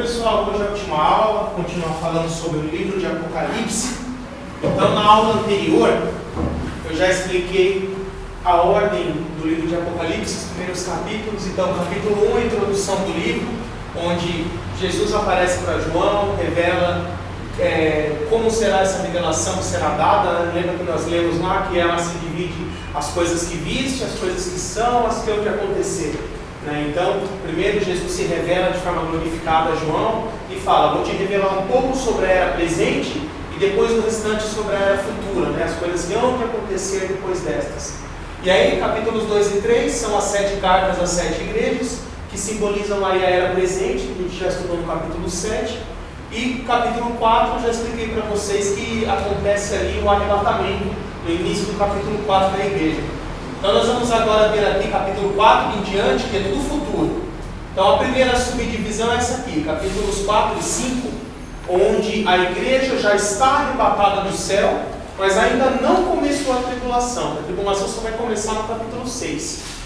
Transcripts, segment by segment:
pessoal, hoje é a última aula, continuar falando sobre o livro de Apocalipse. Então, na aula anterior, eu já expliquei a ordem do livro de Apocalipse, os primeiros capítulos. Então, capítulo 1, a introdução do livro, onde Jesus aparece para João, revela como será essa revelação, será dada. Lembra que nós lemos lá que ela se divide as coisas que viste, as coisas que são, as que hão de acontecer. Então, primeiro Jesus se revela de forma glorificada a João e fala: vou te revelar um pouco sobre a era presente e depois o restante sobre a era futura, as coisas que hão de acontecer depois destas. E aí, capítulos 2 e 3 são as 7 cartas às 7 igrejas, que simbolizam aí a era presente, que a gente já estudou no capítulo 7. E capítulo 4, já expliquei para vocês que acontece ali o arrebatamento, no início do capítulo 4 da igreja. Então nós vamos agora ver aqui capítulo 4 em diante, que é tudo futuro. Então a primeira subdivisão é essa aqui, capítulos 4 e 5, onde a igreja já está arrebatada do céu, mas ainda não começou a tribulação. A tribulação só vai começar no capítulo 6.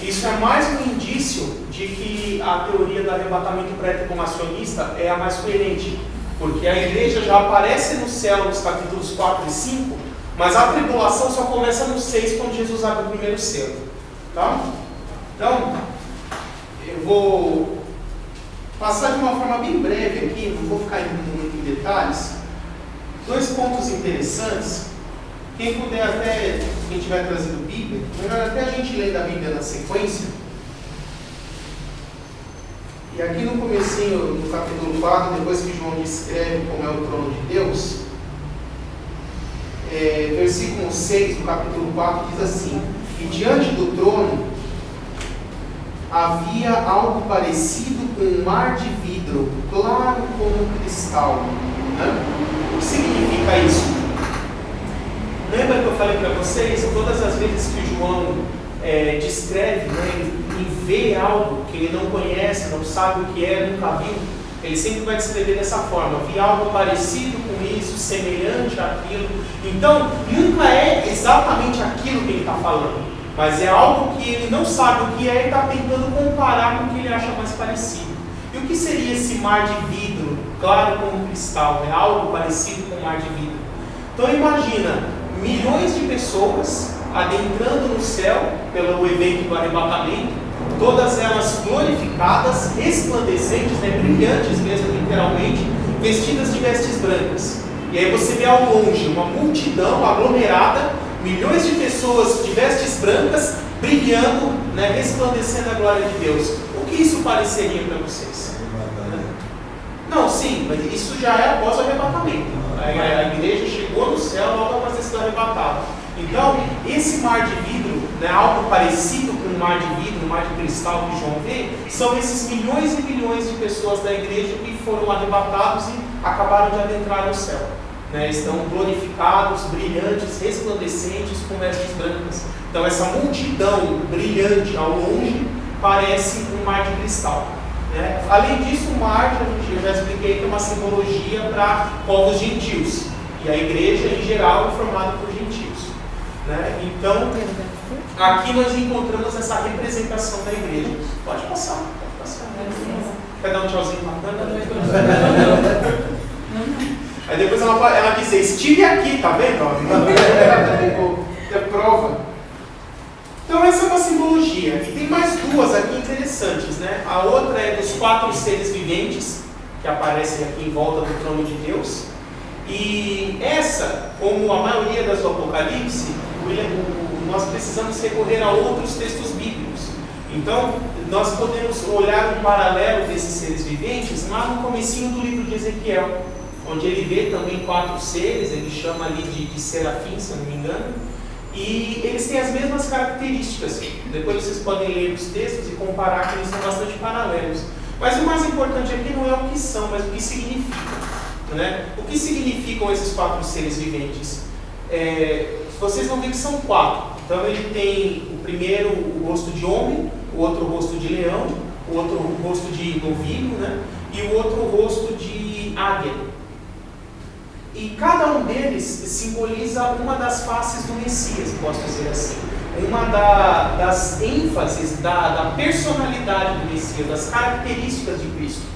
Isso é mais um indício de que a teoria do arrebatamento pré-tribulacionista é a mais coerente, porque a igreja já aparece no céu nos capítulos 4 e 5, mas a tribulação só começa no 6, quando Jesus abre o primeiro selo. Tá? Então, eu vou passar de uma forma bem breve aqui, não vou ficar indo muito em detalhes. 2 pontos interessantes. Quem puder até, quem tiver trazido Bíblia, melhor até a gente ler da Bíblia na sequência. E aqui no comecinho, no capítulo 4, depois que João descreve como é o trono de Deus, versículo 6 do capítulo 4 diz assim: e diante do trono havia algo parecido com um mar de vidro, claro como cristal. O que significa isso? Lembra que eu falei para vocês, todas as vezes que João descreve, e vê algo que ele não conhece, não sabe o que é, nunca viu, ele sempre vai descrever dessa forma: vi algo parecido com isso, semelhante àquilo. Então, nunca é exatamente aquilo que ele está falando, mas é algo que ele não sabe o que é e está tentando comparar com o que ele acha mais parecido. E o que seria esse mar de vidro, claro como cristal? É algo parecido com o mar de vidro. Então, imagina milhões de pessoas adentrando no céu pelo evento do arrebatamento, todas elas glorificadas, resplandecentes, brilhantes mesmo, literalmente, vestidas de vestes brancas. E aí você vê ao longe uma multidão aglomerada, milhões de pessoas de vestes brancas, brilhando, resplandecendo a glória de Deus. O que isso pareceria para vocês? Não, sim, mas isso já é após o arrebatamento. A igreja chegou no céu logo após ter sido arrebatada. Então, esse mar de vidro, algo parecido com um mar de vidro, um mar de cristal que João vê, são esses milhões e milhões de pessoas da igreja que foram arrebatados e acabaram de adentrar no céu. Estão glorificados, brilhantes, resplandecentes, com vestes brancas. Então, essa multidão brilhante ao longe parece um mar de cristal. Além disso, o mar, eu já expliquei que é uma simbologia para povos gentios, e a igreja em geral é formada por gentios. Então, aqui nós encontramos essa representação da igreja. Pode passar, pode passar. Quer dar um tchauzinho bacana? Aí depois ela diz: estive aqui, tá vendo? É prova. Então essa é uma simbologia. E tem mais 2 aqui interessantes. A outra é dos 4 seres viventes que aparecem aqui em volta do trono de Deus. E essa, como a maioria das do Apocalipse, nós precisamos recorrer a outros textos bíblicos. Então nós podemos olhar um paralelo desses seres viventes lá no comecinho do livro de Ezequiel, onde ele vê também 4 seres, ele chama ali de serafins, se eu não me engano. E eles têm as mesmas características. Depois vocês podem ler os textos e comparar, que eles são bastante paralelos. Mas o mais importante aqui não é o que são, mas o que significam. O que significam esses 4 seres viventes? Vocês vão ver que são 4. Então ele tem o primeiro o rosto de homem, o outro o rosto de leão, o outro o rosto de novilho, e o outro o rosto de águia. E cada um deles simboliza uma das faces do Messias, posso dizer assim. Uma das ênfases da personalidade do Messias, das características de Cristo.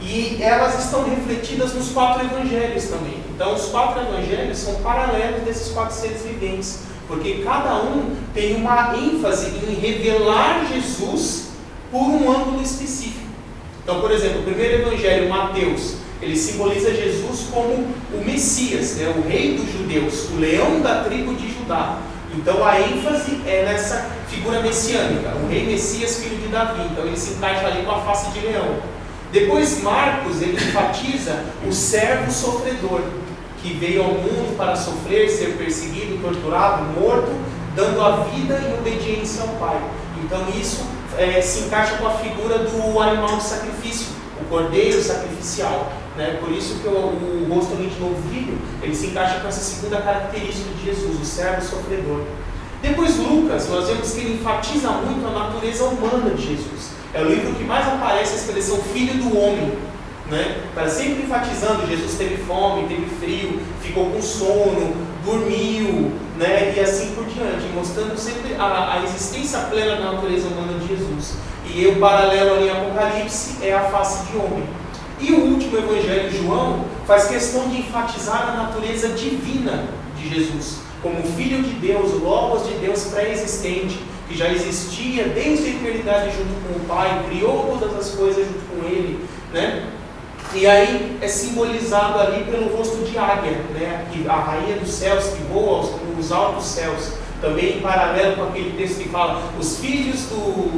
E elas estão refletidas nos 4 evangelhos também. Então, os 4 evangelhos são paralelos desses 4 seres viventes, porque cada um tem uma ênfase em revelar Jesus por um ângulo específico. Então, por exemplo, o primeiro evangelho, Mateus, ele simboliza Jesus como o Messias, né? O rei dos judeus, o leão da tribo de Judá. Então a ênfase é nessa figura messiânica, o rei Messias, filho de Davi. Então ele se encaixa ali com a face de leão. Depois Marcos, ele enfatiza o servo sofredor, que veio ao mundo para sofrer, ser perseguido, torturado, morto, dando a vida em obediência ao Pai. Então isso se encaixa com a figura do animal de sacrifício, o cordeiro sacrificial, né? Por isso que o rosto de novo filho, ele se encaixa com essa segunda característica de Jesus, o servo sofredor. Depois Lucas, nós vemos que ele enfatiza muito a natureza humana de Jesus. É o livro que mais aparece a expressão filho do homem, né? Está sempre enfatizando, Jesus teve fome, teve frio, ficou com sono, dormiu, né? E assim por diante, mostrando sempre a existência plena da natureza humana de Jesus. E o paralelo ali em Apocalipse é a face de homem. E o último evangelho, João, faz questão de enfatizar a natureza divina de Jesus, como Filho de Deus, o Logos de Deus pré-existente, que já existia desde a eternidade junto com o Pai, criou todas as coisas junto com Ele, né? E aí é simbolizado ali pelo rosto de águia, né? A rainha dos céus que voa aos altos céus. Também em paralelo com aquele texto que fala: os filhos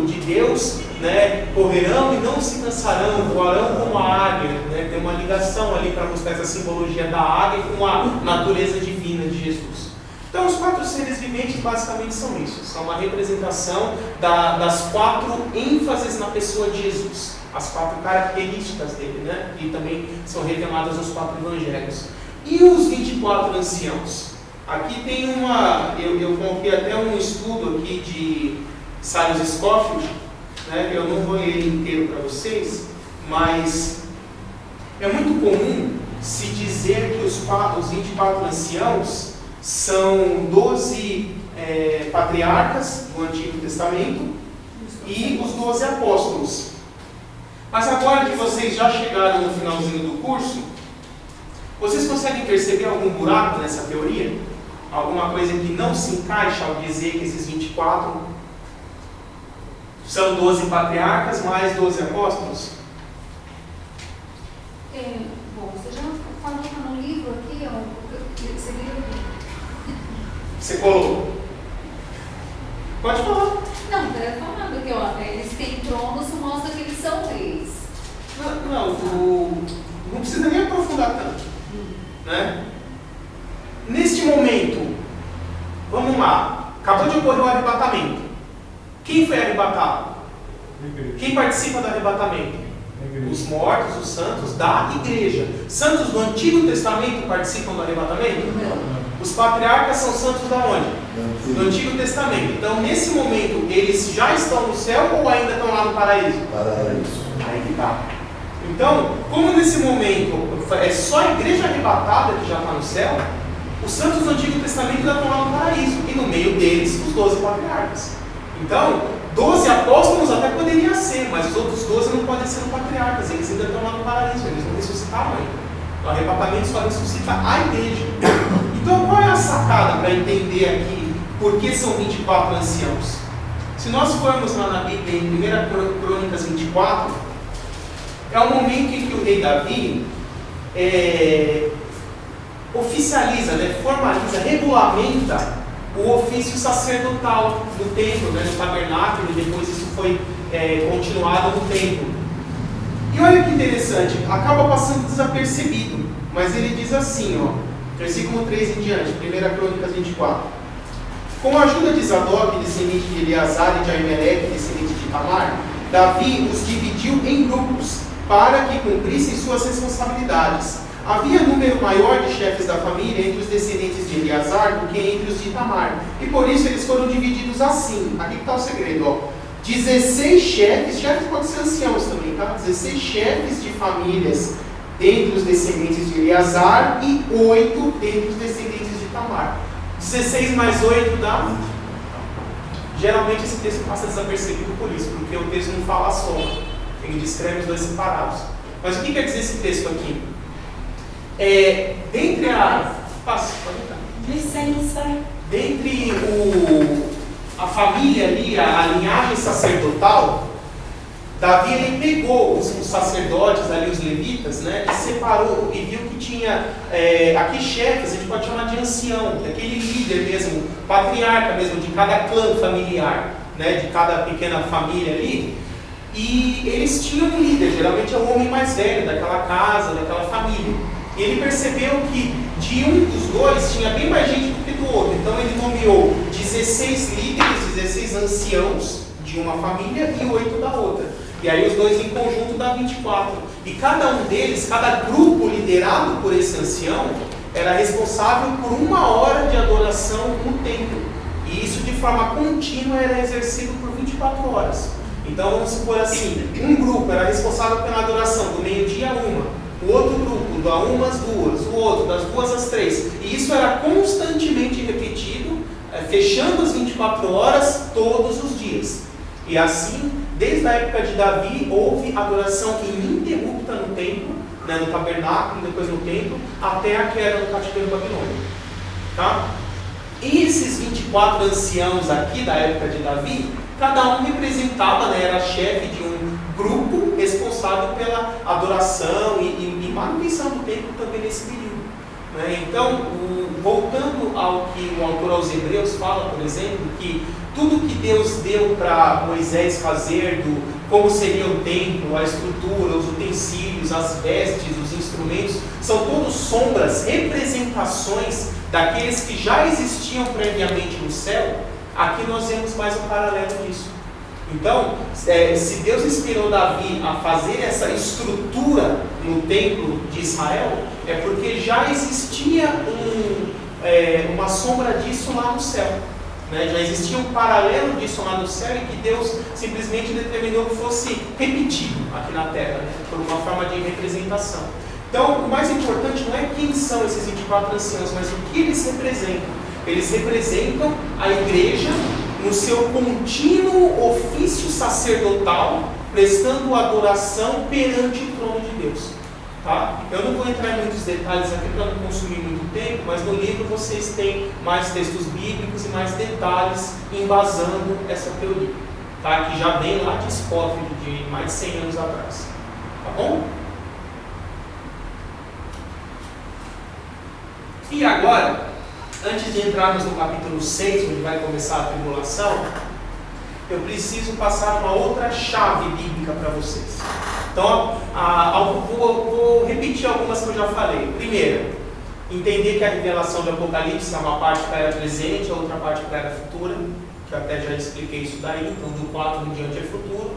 de Deus, né, correrão e não se cansarão, voarão como a águia, né? Tem uma ligação ali para mostrar essa simbologia da águia com a natureza divina de Jesus. Então os 4 seres viventes basicamente são isso, são uma representação das 4 ênfases na pessoa de Jesus, as 4 características dele, né? Que também são reveladas nos 4 evangelhos. E os 24 anciãos? Aqui tem eu coloquei até um estudo aqui de Silas Scofield, né? Eu não vou ler ele inteiro para vocês, mas é muito comum se dizer que os 24 anciãos são 12 patriarcas do Antigo Testamento e os 12 apóstolos. Mas agora que vocês já chegaram no finalzinho do curso, vocês conseguem perceber algum buraco nessa teoria? Alguma coisa que não se encaixa ao dizer que esses 24 são 12 patriarcas mais 12 apóstolos? Bom, você já falou no livro aqui, você viu? Você colou? Pode falar. Não, está falando aqui, ó, eles têm tronos, mostra que eles são reis. Não precisa nem aprofundar tanto, né? Neste momento, vamos lá, acabou de ocorrer o arrebatamento. Quem foi arrebatado? Quem participa do arrebatamento? Os mortos, os santos da igreja. Santos do Antigo Testamento participam do arrebatamento? Os patriarcas são santos da onde? Do Antigo Testamento. Então, nesse momento, eles já estão no céu ou ainda estão lá no paraíso? Paraíso. Aí que tá. Então, como nesse momento é só a igreja arrebatada que já está no céu, os santos do Antigo Testamento já estão lá no paraíso, e no meio deles os 12 patriarcas. Então, 12 apóstolos até poderia ser, mas os outros 12 não podem ser patriarcas, eles ainda estão lá no paraíso, eles não ressuscitaram ainda. O arrebatamento só ressuscita a igreja. Então, qual é a sacada para entender aqui por que são 24 anciãos? Se nós formos lá na Bíblia, em 1 Crônicas 24, é o momento em que o rei Davi oficializa, né, formaliza, regulamenta o ofício sacerdotal no templo, né, no tabernáculo, e depois isso foi continuado no templo. E olha que interessante, acaba passando desapercebido, mas ele diz assim, ó, versículo 3 em diante, 1 Crônicas 24. Com a ajuda de Zadok, descendente de Eleazar, e de Aimeleque, descendente de Tamar, Davi os dividiu em grupos, para que cumprissem suas responsabilidades. Havia número maior de chefes da família entre os descendentes de Eleazar do que entre os de Tamar, e por isso eles foram divididos assim. Aqui está o segredo, ó. 16 chefes pode ser anciãos também, tá? 16 chefes de famílias dentre os descendentes de Eleazar e 8 dentre os descendentes de Tamar. 16 mais 8 dá? Geralmente esse texto passa desapercebido por isso, porque o texto não fala a soma, ele descreve os dois separados. Mas o que quer dizer esse texto aqui? Dentre a... Passa, pode entrar. Licença. Dentre a família ali, a linhagem sacerdotal, Davi ele pegou os sacerdotes ali, os levitas, né, e separou e viu que tinha aqui chefes, a gente pode chamar de ancião, aquele líder mesmo, patriarca mesmo, de cada clã familiar, né, de cada pequena família ali. E eles tinham um líder, geralmente é o homem mais velho daquela casa, daquela família. E ele percebeu que de um dos dois tinha bem mais gente do que do outro. Então ele nomeou 16 líderes, 16 anciãos de uma família e 8 da outra. E aí os dois em conjunto dá 24. E cada um deles, cada grupo liderado por esse ancião, era responsável por 1 hora de adoração no templo. E isso de forma contínua era exercido por 24 horas. Então vamos supor assim, um grupo era responsável pela adoração do meio-dia a 1, o outro grupo da 1 às 2, o outro das 2 às 3. E isso era constantemente repetido, fechando as 24 horas todos os dias. E assim, desde a época de Davi, houve adoração ininterrupta no templo, né, no tabernáculo, depois no templo, até a queda do cativeiro babilônico. Tá? E esses 24 anciãos aqui da época de Davi, cada um representava, né, era chefe de um grupo responsável pela adoração e manutenção do templo também nesse período. Né? Então, voltando ao que o autor aos Hebreus fala, por exemplo, que tudo que Deus deu para Moisés fazer, como seria o templo, a estrutura, os utensílios, as vestes, os instrumentos, são todos sombras, representações daqueles que já existiam previamente no céu. Aqui nós vemos mais um paralelo disso. Então, se Deus inspirou Davi a fazer essa estrutura no templo de Israel, é porque já existia uma sombra disso lá no céu. Né? Já existia um paralelo disso lá no céu e que Deus simplesmente determinou que fosse repetido aqui na terra, né? Por uma forma de representação. Então, o mais importante não é quem são esses 24 anciãos, mas o que eles representam. Eles representam a igreja no seu contínuo ofício sacerdotal, prestando adoração perante o trono de Deus. Tá? Eu não vou entrar em muitos detalhes aqui para não consumir muito tempo, mas no livro vocês têm mais textos bíblicos e mais detalhes embasando essa teoria, tá? Que já vem lá de Escófilo, de mais de 100 anos atrás. Tá bom? E agora, antes de entrarmos no capítulo 6, onde vai começar a tribulação, eu preciso passar uma outra chave bíblica para vocês. Então, vou repetir algumas que eu já falei. Primeiro, entender que a revelação de Apocalipse é uma parte para a era presente, a outra parte para a era futura, que eu até já expliquei isso daí, então do 4 em diante é futuro.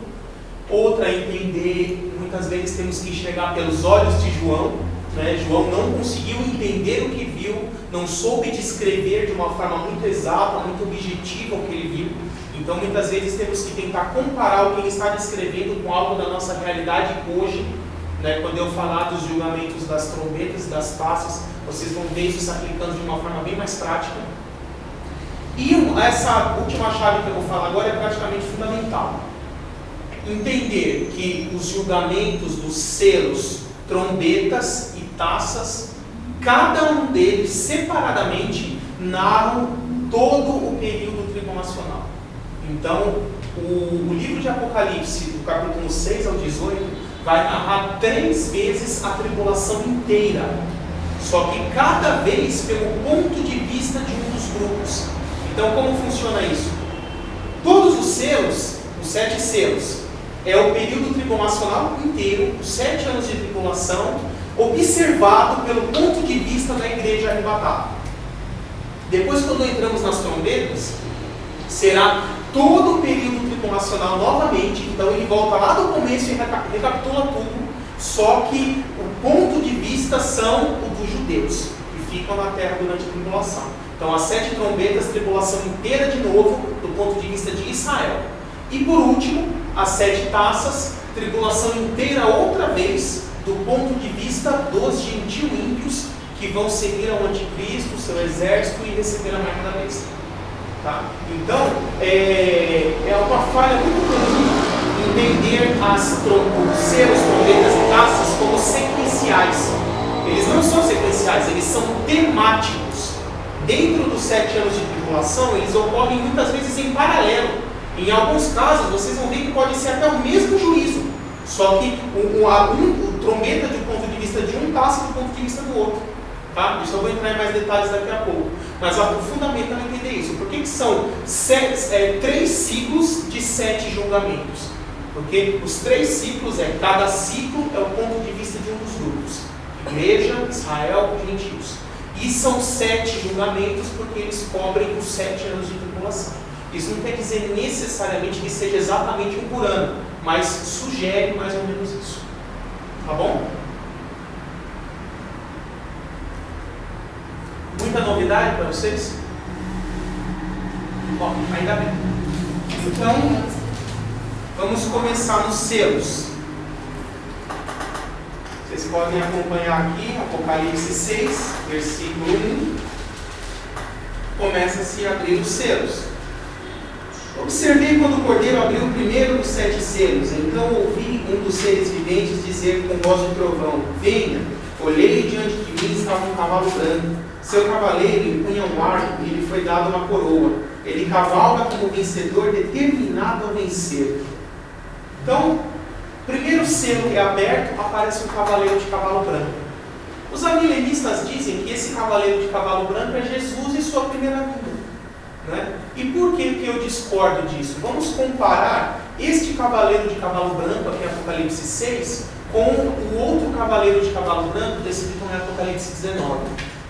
Outra, entender, muitas vezes temos que enxergar pelos olhos de João, né? João não conseguiu entender o que viu, não soube descrever de uma forma muito exata, muito objetiva o que ele viu. Então, muitas vezes temos que tentar comparar o que ele está descrevendo com algo da nossa realidade hoje. Né? Quando eu falar dos julgamentos das trombetas e das taças, vocês vão ver isso se aplicando de uma forma bem mais prática. E essa última chave que eu vou falar agora é praticamente fundamental. Entender que os julgamentos dos selos, trombetas e taças, cada um deles separadamente narram todo o período tribulacional. Então, o livro de Apocalipse, do capítulo 6 ao 18, vai narrar 3 vezes a tribulação inteira, só que cada vez pelo ponto de vista de um dos grupos. Então, como funciona isso? Todos os selos, os 7 selos, é o período tribulacional inteiro, os 7 anos de tribulação, observado pelo ponto de vista da igreja arrebatada. Depois, quando entramos nas trombetas, será todo o período tribulacional novamente. Então ele volta lá do começo e recapitula tudo, só que o ponto de vista são o dos judeus, que ficam na terra durante a tribulação. Então as 7 trombetas, tribulação inteira de novo, do ponto de vista de Israel. E por último, as 7 taças, tribulação inteira outra vez, do ponto de vista dos gentios ímpios, que vão seguir ao anticristo, seu exército, e receber a marca da besta. Tá? Então, é uma falha muito comum entender os selos, trombetas e taças sequenciais. Eles não são sequenciais, eles são temáticos. Dentro dos 7 anos de tribulação, eles ocorrem muitas vezes em paralelo. Em alguns casos, vocês vão ver que pode ser até o mesmo juízo, só que o trombeta do ponto de vista de um passa do ponto de vista do outro. Tá? Isso eu vou entrar em mais detalhes daqui a pouco. Mas o fundamento é entender isso. Por que são 3 ciclos de 7 julgamentos? Porque os 3 ciclos, cada ciclo é o ponto de vista de um dos grupos. Igreja, Israel, gentios. E são 7 julgamentos porque eles cobrem os 7 anos de tribulação. Isso não quer dizer necessariamente que seja exatamente um por ano, mas sugere mais ou menos isso. Tá bom? Muita novidade para vocês? Bom, ainda bem. Então, vamos começar nos selos. Vocês podem acompanhar aqui, Apocalipse 6, versículo 1. Começa-se a abrir os selos. Observei quando o Cordeiro abriu o primeiro dos 7 selos. Então ouvi um dos seres viventes dizer com voz de trovão: venha. Olhei e diante de mim estava um cavalo branco. Seu cavaleiro empunha um arco e lhe foi dada uma coroa. Ele cavalga como vencedor, determinado a vencer. Então, primeiro selo que é aberto, aparece um cavaleiro de cavalo branco. Os amilenistas dizem que esse cavaleiro de cavalo branco é Jesus e sua primeira vinda. Né? E por que eu discordo disso? Vamos comparar este cavaleiro de cavalo branco, aqui em Apocalipse 6, com o outro cavaleiro de cavalo branco descrito em Apocalipse 19.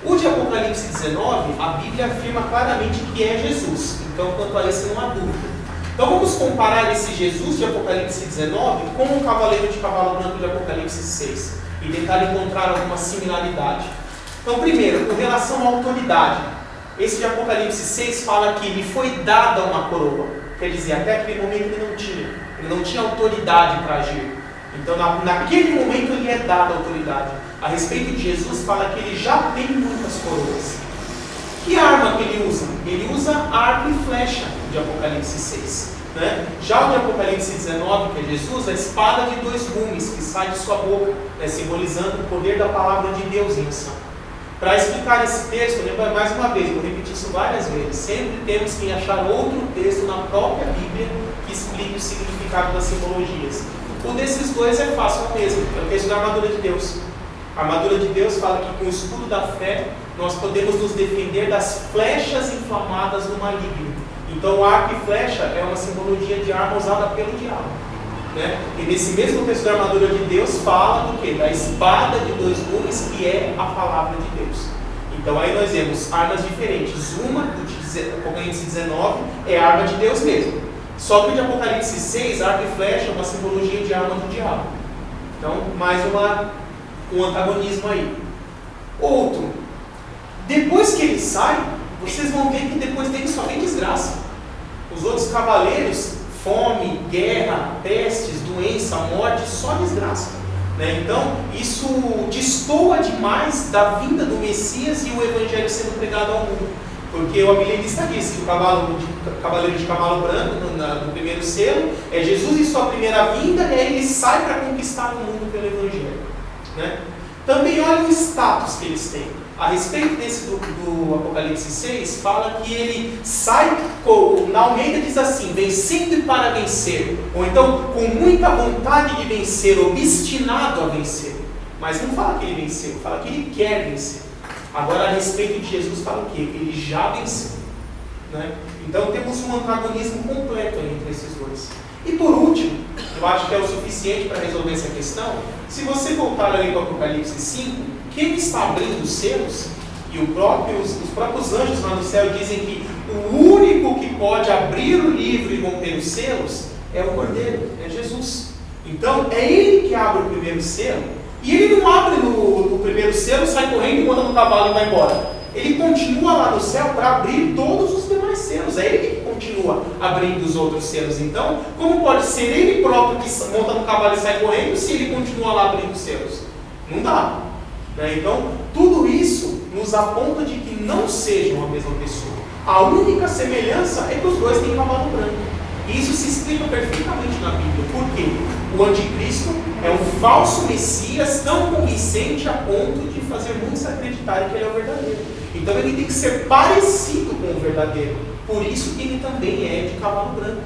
O de Apocalipse 19, a Bíblia afirma claramente que é Jesus. Então, quanto a esse, não há dúvida. Então, vamos comparar esse Jesus de Apocalipse 19 com o cavaleiro de cavalo branco de Apocalipse 6 e tentar encontrar alguma similaridade. Então, primeiro, com relação à autoridade. Esse de Apocalipse 6 fala que lhe foi dada uma coroa. Quer dizer, até aquele momento ele não tinha autoridade para agir. Então, naquele momento ele é dado autoridade. A respeito de Jesus, fala que ele já tem muitas coroas. Que arma que ele usa? Ele usa arco e flecha de Apocalipse 6. Né? Já o de Apocalipse 19, que é Jesus, a espada de 2 gumes que sai de sua boca, simbolizando o poder da palavra de Deus em ação. Para explicar esse texto, lembra mais uma vez, vou repetir isso várias vezes, sempre temos que achar outro texto na própria Bíblia que explique o significado das simbologias. Um desses dois é fácil mesmo, é o texto da armadura de Deus. A armadura de Deus fala que com o escudo da fé nós podemos nos defender das flechas inflamadas do maligno. Então o arco e flecha é uma simbologia de arma usada pelo diabo. Né? E nesse mesmo texto da armadura de Deus fala do quê? Da espada de 2 gumes, que é a palavra de Deus. Então aí nós vemos armas diferentes. Uma, do Apocalipse 19, é a arma de Deus mesmo. Só que o de Apocalipse 6, arco e flecha, é uma simbologia de arma do diabo. Então, mais um antagonismo aí. Outro, depois que ele sai, vocês vão ver que depois dele só tem desgraça. Os outros cavaleiros, fome, guerra, pestes, doença, morte, só desgraça. Né? Então, isso destoa demais da vinda do Messias e o Evangelho sendo pregado ao mundo. Porque o amilenista disse que o cavaleiro de cavalo branco, no primeiro selo, é Jesus em sua primeira vinda, e aí ele sai para conquistar o mundo pelo Evangelho. Né? Também olha o status que eles têm. A respeito desse do Apocalipse 6, fala que ele sai, na Almeida diz assim, vencendo para vencer. Ou então, com muita vontade de vencer, obstinado a vencer. Mas não fala que ele venceu, fala que ele quer vencer. Agora, a respeito de Jesus, fala o quê? Ele já venceu. Né? Então, temos um antagonismo completo entre esses dois. E por último, eu acho que é o suficiente para resolver essa questão. Se você voltar ali para o Apocalipse 5, quem está abrindo os selos, e os próprios anjos lá no céu dizem que o único que pode abrir o livro e romper os selos é o Cordeiro, é Jesus. Então, é ele que abre o primeiro selo, e ele não abre no primeiro selo, sai correndo, manda no cavalo e vai embora. Ele continua lá no céu para abrir todos os demais selos. É ele que continua abrindo os outros selos. Então, como pode ser ele próprio que monta no cavalo e sai correndo se ele continua lá abrindo os selos? Não dá. Né? Então, tudo isso nos aponta de que não sejam a mesma pessoa. A única semelhança é que os dois têm cavalo branco. E E isso se explica perfeitamente na Bíblia. Por quê? O anticristo é um falso Messias tão convincente a ponto de fazer muitos acreditarem que ele é o verdadeiro. Então ele tem que ser parecido com o verdadeiro. Por isso que ele também é de cavalo branco.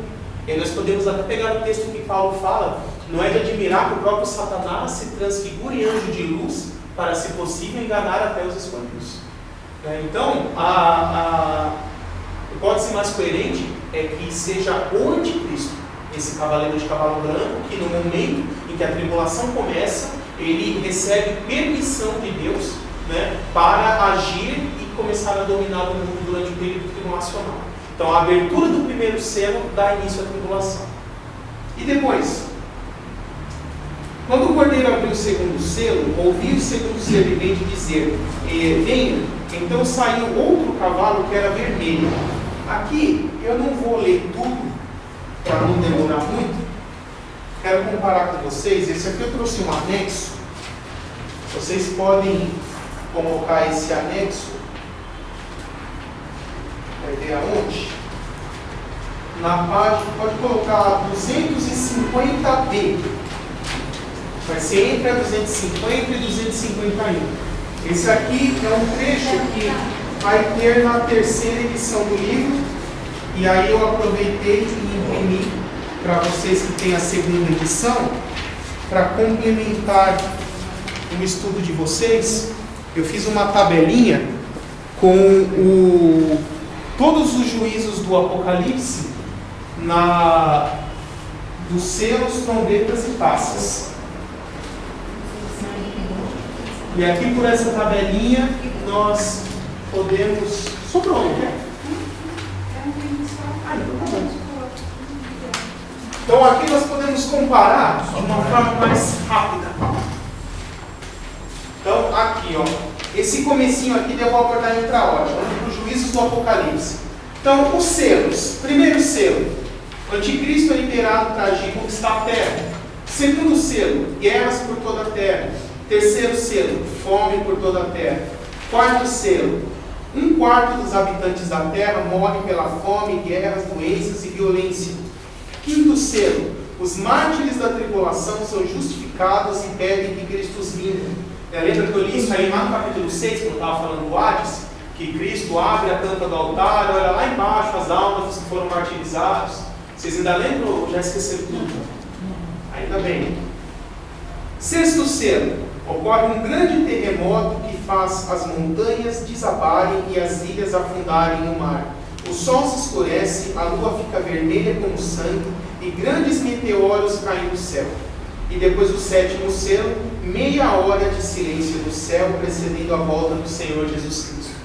E aí nós podemos até pegar o texto que Paulo fala, não é de admirar que o próprio Satanás se transfigure em anjo de luz, para, se possível, enganar até os escolhidos. Então, a hipótese mais coerente é que seja o anticristo, esse cavaleiro de cavalo branco, que no momento em que a tribulação começa, ele recebe permissão de Deus, né, para agir e começar a dominar o mundo durante o período tribulacional. Então, a abertura do primeiro selo dá início à tribulação. E depois, quando o cordeiro abriu o segundo selo, ouvi o segundo servidente dizer, venha. Então saiu outro cavalo que era vermelho. Aqui eu não vou ler tudo, para não demorar muito. Quero comparar com vocês. Esse aqui eu trouxe um anexo. Vocês podem colocar esse anexo. Vai ver aonde? Na página, pode colocar 250B. Vai ser entre a 250 e 251. Esse aqui é um trecho que vai ter na terceira edição do livro. E aí eu aproveitei e imprimi para vocês que têm a segunda edição, para complementar o estudo de vocês. Eu fiz uma tabelinha com todos os juízos do Apocalipse dos selos, trombetas e taças. E aqui por essa tabelinha nós podemos... Sobrou, né? Então aqui nós podemos comparar de uma forma mais rápida. Então aqui, ó, esse comecinho aqui eu vou abordar em outra hora, os juízos do Apocalipse. Então os selos. Primeiro selo, o anticristo é liberado para agir e conquistar a terra. Segundo selo, guerras por toda a terra. Terceiro selo, fome por toda a terra. Quarto selo, 1/4 dos habitantes da terra morrem pela fome, guerras, doenças e violência. Quinto selo, os mártires da tribulação são justificados e pedem que Cristo os vingue. Lembra que eu li isso aí lá no capítulo 6, quando eu estava falando do Hades? Que Cristo abre a tampa do altar, olha lá embaixo as almas dos que foram martirizados. Vocês ainda lembram ou já esqueceram tudo? Ainda bem. Sexto selo, ocorre um grande terremoto que faz as montanhas desabarem e as ilhas afundarem no mar. O sol se escurece, a lua fica vermelha como sangue e grandes meteoros caem do céu. E depois do sétimo selo, meia hora de silêncio no céu, precedendo a volta do Senhor Jesus Cristo.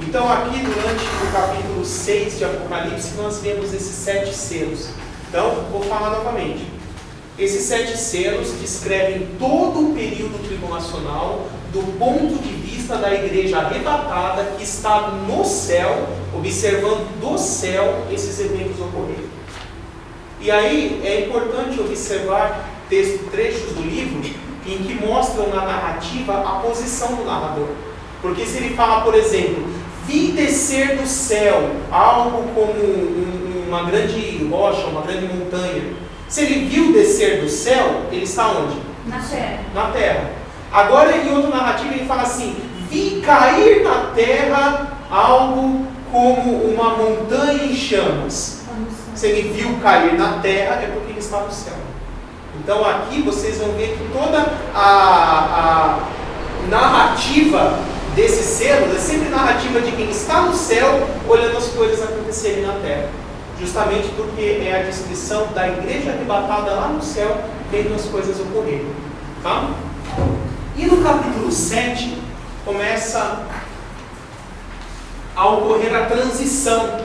Então aqui durante o capítulo 6 de Apocalipse nós vemos esses 7 selos. Então, vou falar novamente. Esses 7 selos descrevem todo o período tribulacional do ponto de vista da igreja arrebatada que está no céu, observando do céu esses eventos ocorrerem. E aí é importante observar trechos do livro em que mostram na narrativa a posição do narrador. Porque se ele fala, por exemplo, vi descer do céu algo como uma grande rocha, uma grande montanha. Se ele viu descer do céu, ele está onde? Na terra. Na terra. Agora, em outra narrativa, ele fala assim: vi cair na terra algo como uma montanha em chamas. Se ele viu cair na terra, é porque ele está no céu. Então, aqui vocês vão ver que toda a narrativa desses selos é sempre narrativa de quem está no céu olhando as coisas acontecerem na terra. Justamente porque é a descrição da igreja arrebatada lá no céu, vendo as coisas ocorrerem. Tá? E no capítulo 7, começa a ocorrer a transição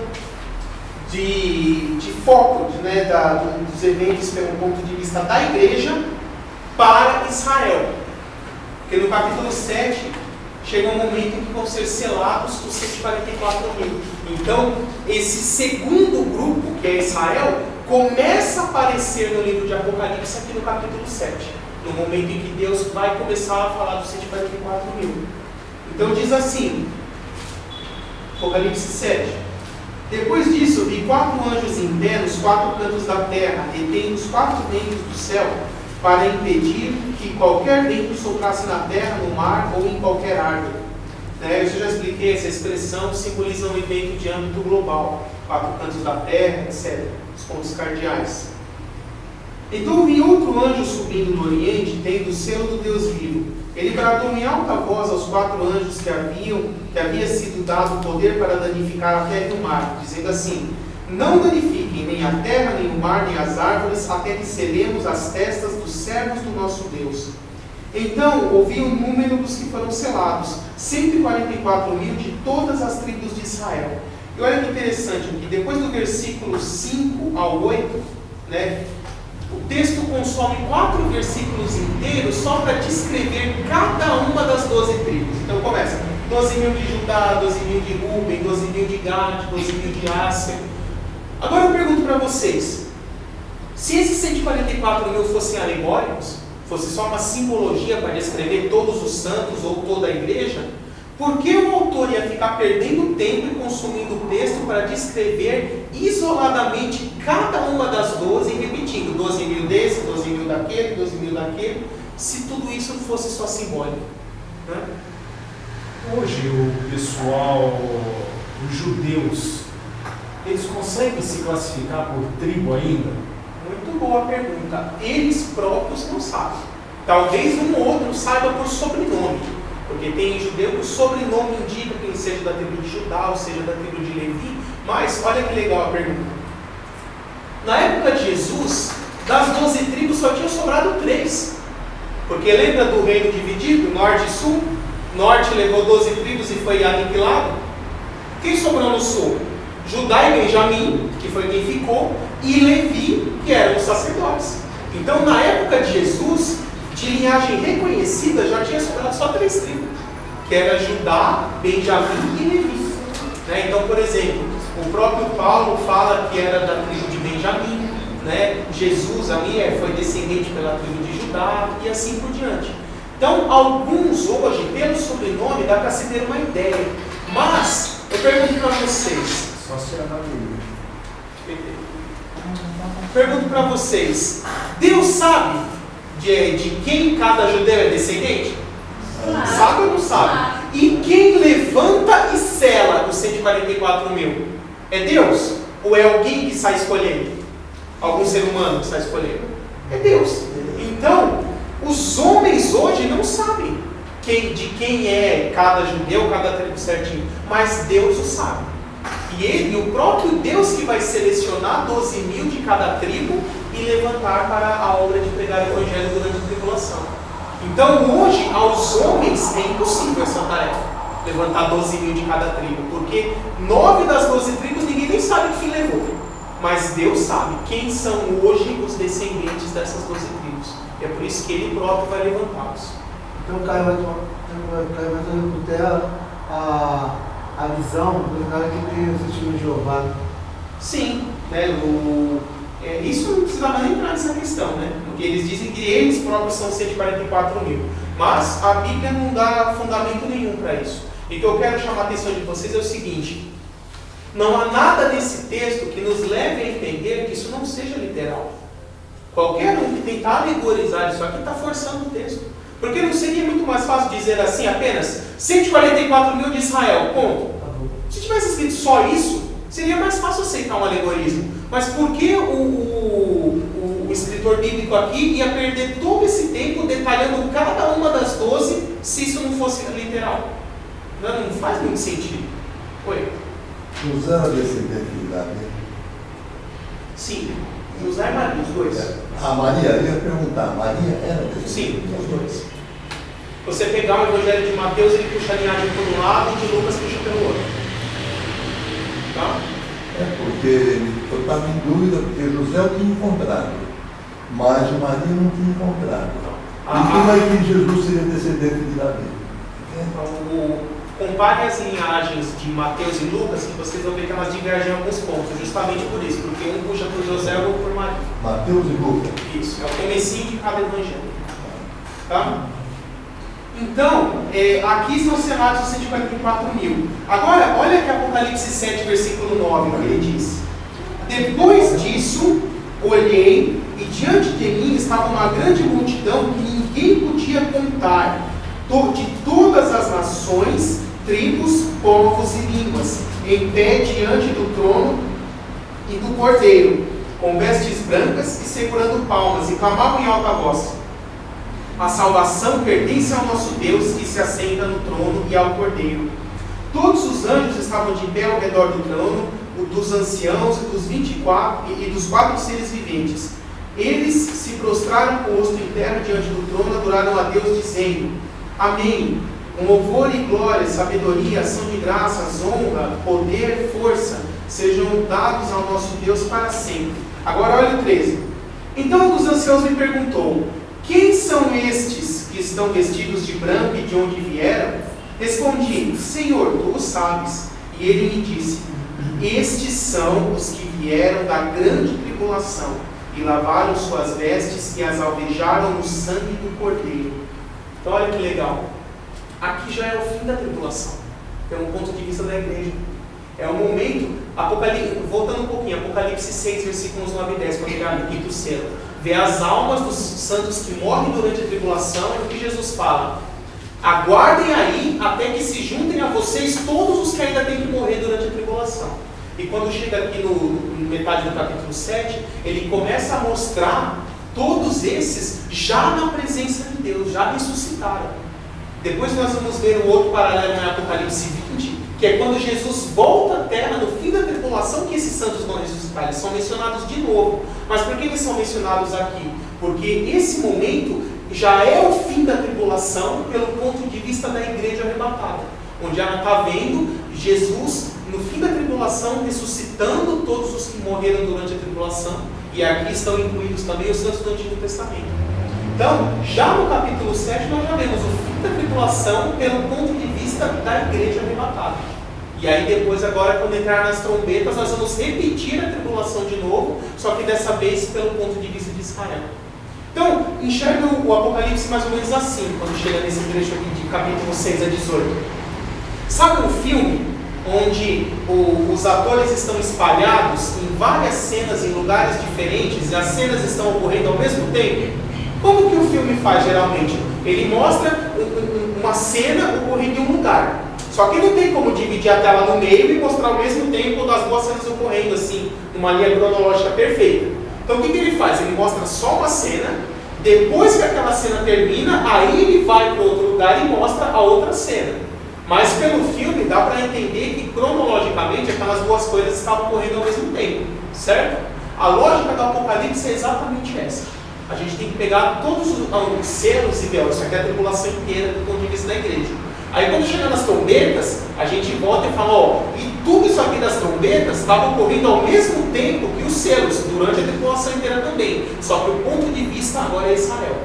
de foco, né, dos eventos pelo ponto de vista da igreja para Israel. Porque no capítulo 7, chega um momento em que vão ser selados os 144.000. Então, esse segundo grupo, que é Israel, começa a aparecer no livro de Apocalipse aqui no capítulo 7. No momento em que Deus vai começar a falar dos 144.000. Então diz assim, Apocalipse 7. Depois disso, vi 4 anjos em pé nos 4 cantos da terra, e tem os 4 ventos do céu, para impedir que qualquer vento soprasse na terra, no mar ou em qualquer árvore. Eu já expliquei, essa expressão simboliza um evento de âmbito global, 4 cantos da terra, etc., os pontos cardeais. Então vi outro anjo subindo do oriente, tendo o selo do Deus vivo. Ele bradou em alta voz aos 4 anjos que havia sido dado poder para danificar a terra e o mar, dizendo assim: não danifiquem nem a terra, nem o mar, nem as árvores, até que selemos as testas dos servos do nosso Deus. Então ouvi o número dos que foram selados, 144 mil de todas as tribos de Israel. E olha que interessante, que depois do versículo 5 ao 8, o texto consome 4 versículos inteiros só para descrever cada uma das 12 tribos. Então começa: 12 mil de Judá, 12 mil de Rúben, 12 mil de Gad, 12 mil de Áser. Agora eu pergunto para vocês, se esses 144 mil fossem alegóricos, fosse só uma simbologia para descrever todos os santos ou toda a igreja, por que o autor ia ficar perdendo tempo e consumindo o texto para descrever isoladamente cada uma das 12 e repetindo 12 mil desse, 12 mil daquele, 12 mil daquele, se tudo isso fosse só simbólico? Hoje o pessoal, os judeus, eles conseguem se classificar por tribo ainda? Muito boa pergunta. Eles próprios não sabem. Talvez um ou outro saiba por sobrenome, porque tem judeu que o sobrenome indica que ele seja da tribo de Judá ou seja da tribo de Levi. Mas olha que legal a pergunta. Na época de Jesus, das 12 tribos só tinham sobrado 3. Porque lembra do reino dividido, norte e sul? Norte levou 12 tribos e foi aniquilado. Quem sobrou no sul? Judá e Benjamim, que foi quem ficou, e Levi, que eram os sacerdotes. Então, na época de Jesus, de linhagem reconhecida, já tinha sobrado só 3 tribos, que era Judá, Benjamim e Levi. Então, por exemplo, o próprio Paulo fala que era da tribo de Benjamim, Jesus ali foi descendente pela tribo de Judá, e assim por diante. Então, alguns hoje, pelo sobrenome, dá para se ter uma ideia. Mas, eu pergunto para vocês, Só se era da Bíblia. Pergunto para vocês, Deus sabe de quem cada judeu é descendente? Sabe ou não sabe? E quem levanta e sela os 144 mil? É Deus? Ou é alguém que sai escolhendo? Algum ser humano que sai escolhendo? É Deus. Então, os homens hoje não sabem de quem é cada judeu, cada tribo certinho, mas Deus o sabe. E ele, o próprio Deus, que vai selecionar 12 mil de cada tribo e levantar para a obra de pregar o evangelho durante a tribulação. Então hoje, aos homens, é impossível essa tarefa, levantar 12 mil de cada tribo, porque 9 das 12 tribos ninguém nem sabe quem levou, mas Deus sabe quem são hoje os descendentes dessas 12 tribos. É por isso que ele próprio vai levantá-los. Então o Caio vai ter a visão do cara que tem o testemunho de Jeová. Sim, isso não precisava nem entrar nessa questão, porque eles dizem que eles próprios são 144 mil, mas a Bíblia não dá fundamento nenhum para isso. E o que eu quero chamar a atenção de vocês é o seguinte: não há nada nesse texto que nos leve a entender que isso não seja literal. Qualquer um que tentar alegorizar isso aqui está forçando o texto. Porque não seria muito mais fácil dizer assim apenas 144 mil de Israel, ponto? Se tivesse escrito só isso, seria mais fácil aceitar um alegorismo. Mas por que o escritor bíblico aqui ia perder todo esse tempo detalhando cada uma das 12 se isso não fosse literal? Não faz muito sentido. Oi? José era descendente de Davi? Sim. José e Maria, os dois. A Maria, eu ia perguntar, Maria era descendente? Sim, os dois. Você pegar o Evangelho de Mateus, ele puxa a linhagem por um lado e de Lucas puxa pelo outro. Tá? Porque eu estava em dúvida, porque José eu tinha encontrado, mas Maria não tinha encontrado. E como é que Jesus seria descendente de Davi? Compare as linhagens de Mateus e Lucas, que vocês vão ver que elas divergem em alguns pontos, justamente por isso, porque um puxa por José ou por Maria. Mateus e Lucas. Isso, é o comecinho de cada evangelho. Tá? Então, aqui são selados os 144 mil. Agora, olha que Apocalipse 7, versículo 9, o que ele diz. Depois disso, olhei, e diante de mim estava uma grande multidão que ninguém podia contar, de todas as nações, tribos, povos e línguas, em pé diante do trono e do Cordeiro, com vestes brancas e segurando palmas, e clamavam em alta voz: a salvação pertence ao nosso Deus que se assenta no trono e ao Cordeiro. Todos os anjos estavam de pé ao redor do trono, dos anciãos e dos 24 e dos 4 seres viventes. Eles se prostraram com o rosto em terra diante do trono, adoraram a Deus, dizendo: Amém. Com louvor e glória, sabedoria, ação de graças, honra, poder, força, sejam dados ao nosso Deus para sempre. Agora olha o 13. Então um dos anciãos me perguntou: quem são estes que estão vestidos de branco e de onde vieram? Respondi: Senhor, tu o sabes. E ele me disse: estes são os que vieram da grande tribulação e lavaram suas vestes e as alvejaram no sangue do Cordeiro. Então olha que legal. Aqui já é o fim da tribulação, pelo ponto de vista da igreja. É o momento, voltando um pouquinho, Apocalipse 6, versículos 9 e 10, quando ele abre o quinto selo. Vê as almas dos santos que morrem durante a tribulação, e o que Jesus fala: aguardem aí até que se juntem a vocês todos os que ainda têm que morrer durante a tribulação. E quando chega aqui no metade do capítulo 7, ele começa a mostrar todos esses já na presença de Deus, já ressuscitaram. Depois nós vamos ver o outro paralelo em Apocalipse 20, que é quando Jesus volta à terra no fim da tribulação, que esses santos vão ressuscitar. Eles são mencionados de novo. Mas por que eles são mencionados aqui? Porque esse momento já é o fim da tribulação pelo ponto de vista da igreja arrebatada, onde ela está vendo Jesus no fim da tribulação ressuscitando todos os que morreram durante a tribulação, e aqui estão incluídos também os santos do Antigo Testamento. Então, já no capítulo 7 nós já vemos o fim da tribulação pelo ponto de vista da igreja arrebatada. E aí depois, agora, quando entrar nas trombetas, nós vamos repetir a tribulação de novo, só que dessa vez pelo ponto de vista de Israel. Então, enxerga o Apocalipse mais ou menos assim, quando chega nesse trecho aqui de capítulo 6 a 18. Sabe um filme onde os atores estão espalhados em várias cenas, em lugares diferentes, e as cenas estão ocorrendo ao mesmo tempo? Como que o filme faz geralmente? Ele mostra uma cena ocorrendo em um lugar. Só que não tem como dividir a tela no meio e mostrar ao mesmo tempo das duas cenas ocorrendo assim, numa linha cronológica perfeita. Então o que ele faz? Ele mostra só uma cena, depois que aquela cena termina, aí ele vai para outro lugar e mostra a outra cena. Mas pelo filme dá para entender que cronologicamente aquelas duas coisas estavam ocorrendo ao mesmo tempo, certo? A lógica do Apocalipse é exatamente essa. A gente tem que pegar todos os selos e véus, isso aqui é a tribulação inteira do ponto de vista da igreja. Aí quando chega nas trombetas, a gente volta e fala, e tudo isso aqui das trombetas estava ocorrendo ao mesmo tempo que os selos, durante a tribulação inteira também. Só que o ponto de vista agora é Israel.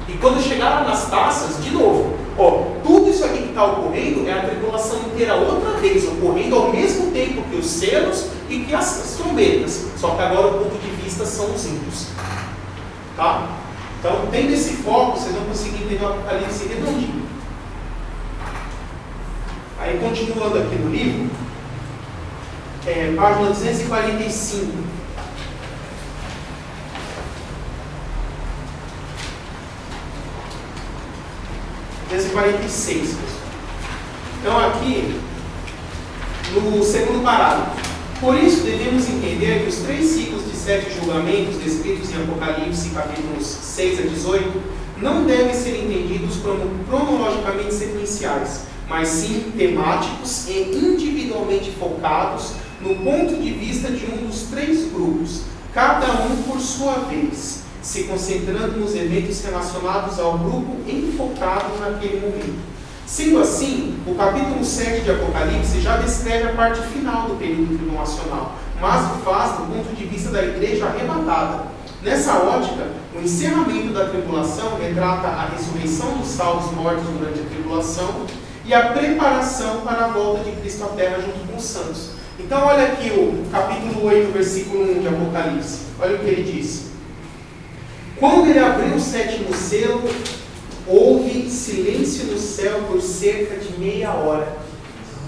E quando chegar lá nas taças, de novo, tudo isso aqui que está ocorrendo é a tribulação inteira outra vez, ocorrendo ao mesmo tempo que os selos e que as trombetas. Só que agora o ponto de vista são os ímpios. Tá? Então, tendo esse foco, vocês vão conseguir entender o Apocalipse redondinho. Aí, continuando aqui no livro, página 245. Então, aqui, no segundo parágrafo. Por isso, devemos entender que os 3 ciclos de 7 julgamentos descritos em Apocalipse, capítulos 6 a 18, não devem ser entendidos como cronologicamente sequenciais, mas sim temáticos e individualmente focados no ponto de vista de um dos 3 grupos, cada um por sua vez, se concentrando nos eventos relacionados ao grupo enfocado naquele momento. Sendo assim, o capítulo 7 de Apocalipse já descreve a parte final do período tribulacional, mas o faz do ponto de vista da igreja arrebatada. Nessa ótica, o encerramento da tribulação retrata a ressurreição dos salvos mortos durante a tribulação e a preparação para a volta de Cristo à terra junto com os santos. Então olha aqui o capítulo 8, versículo 1 de Apocalipse. Olha o que ele diz. Quando ele abriu o 7º selo, houve silêncio no céu por cerca de meia hora.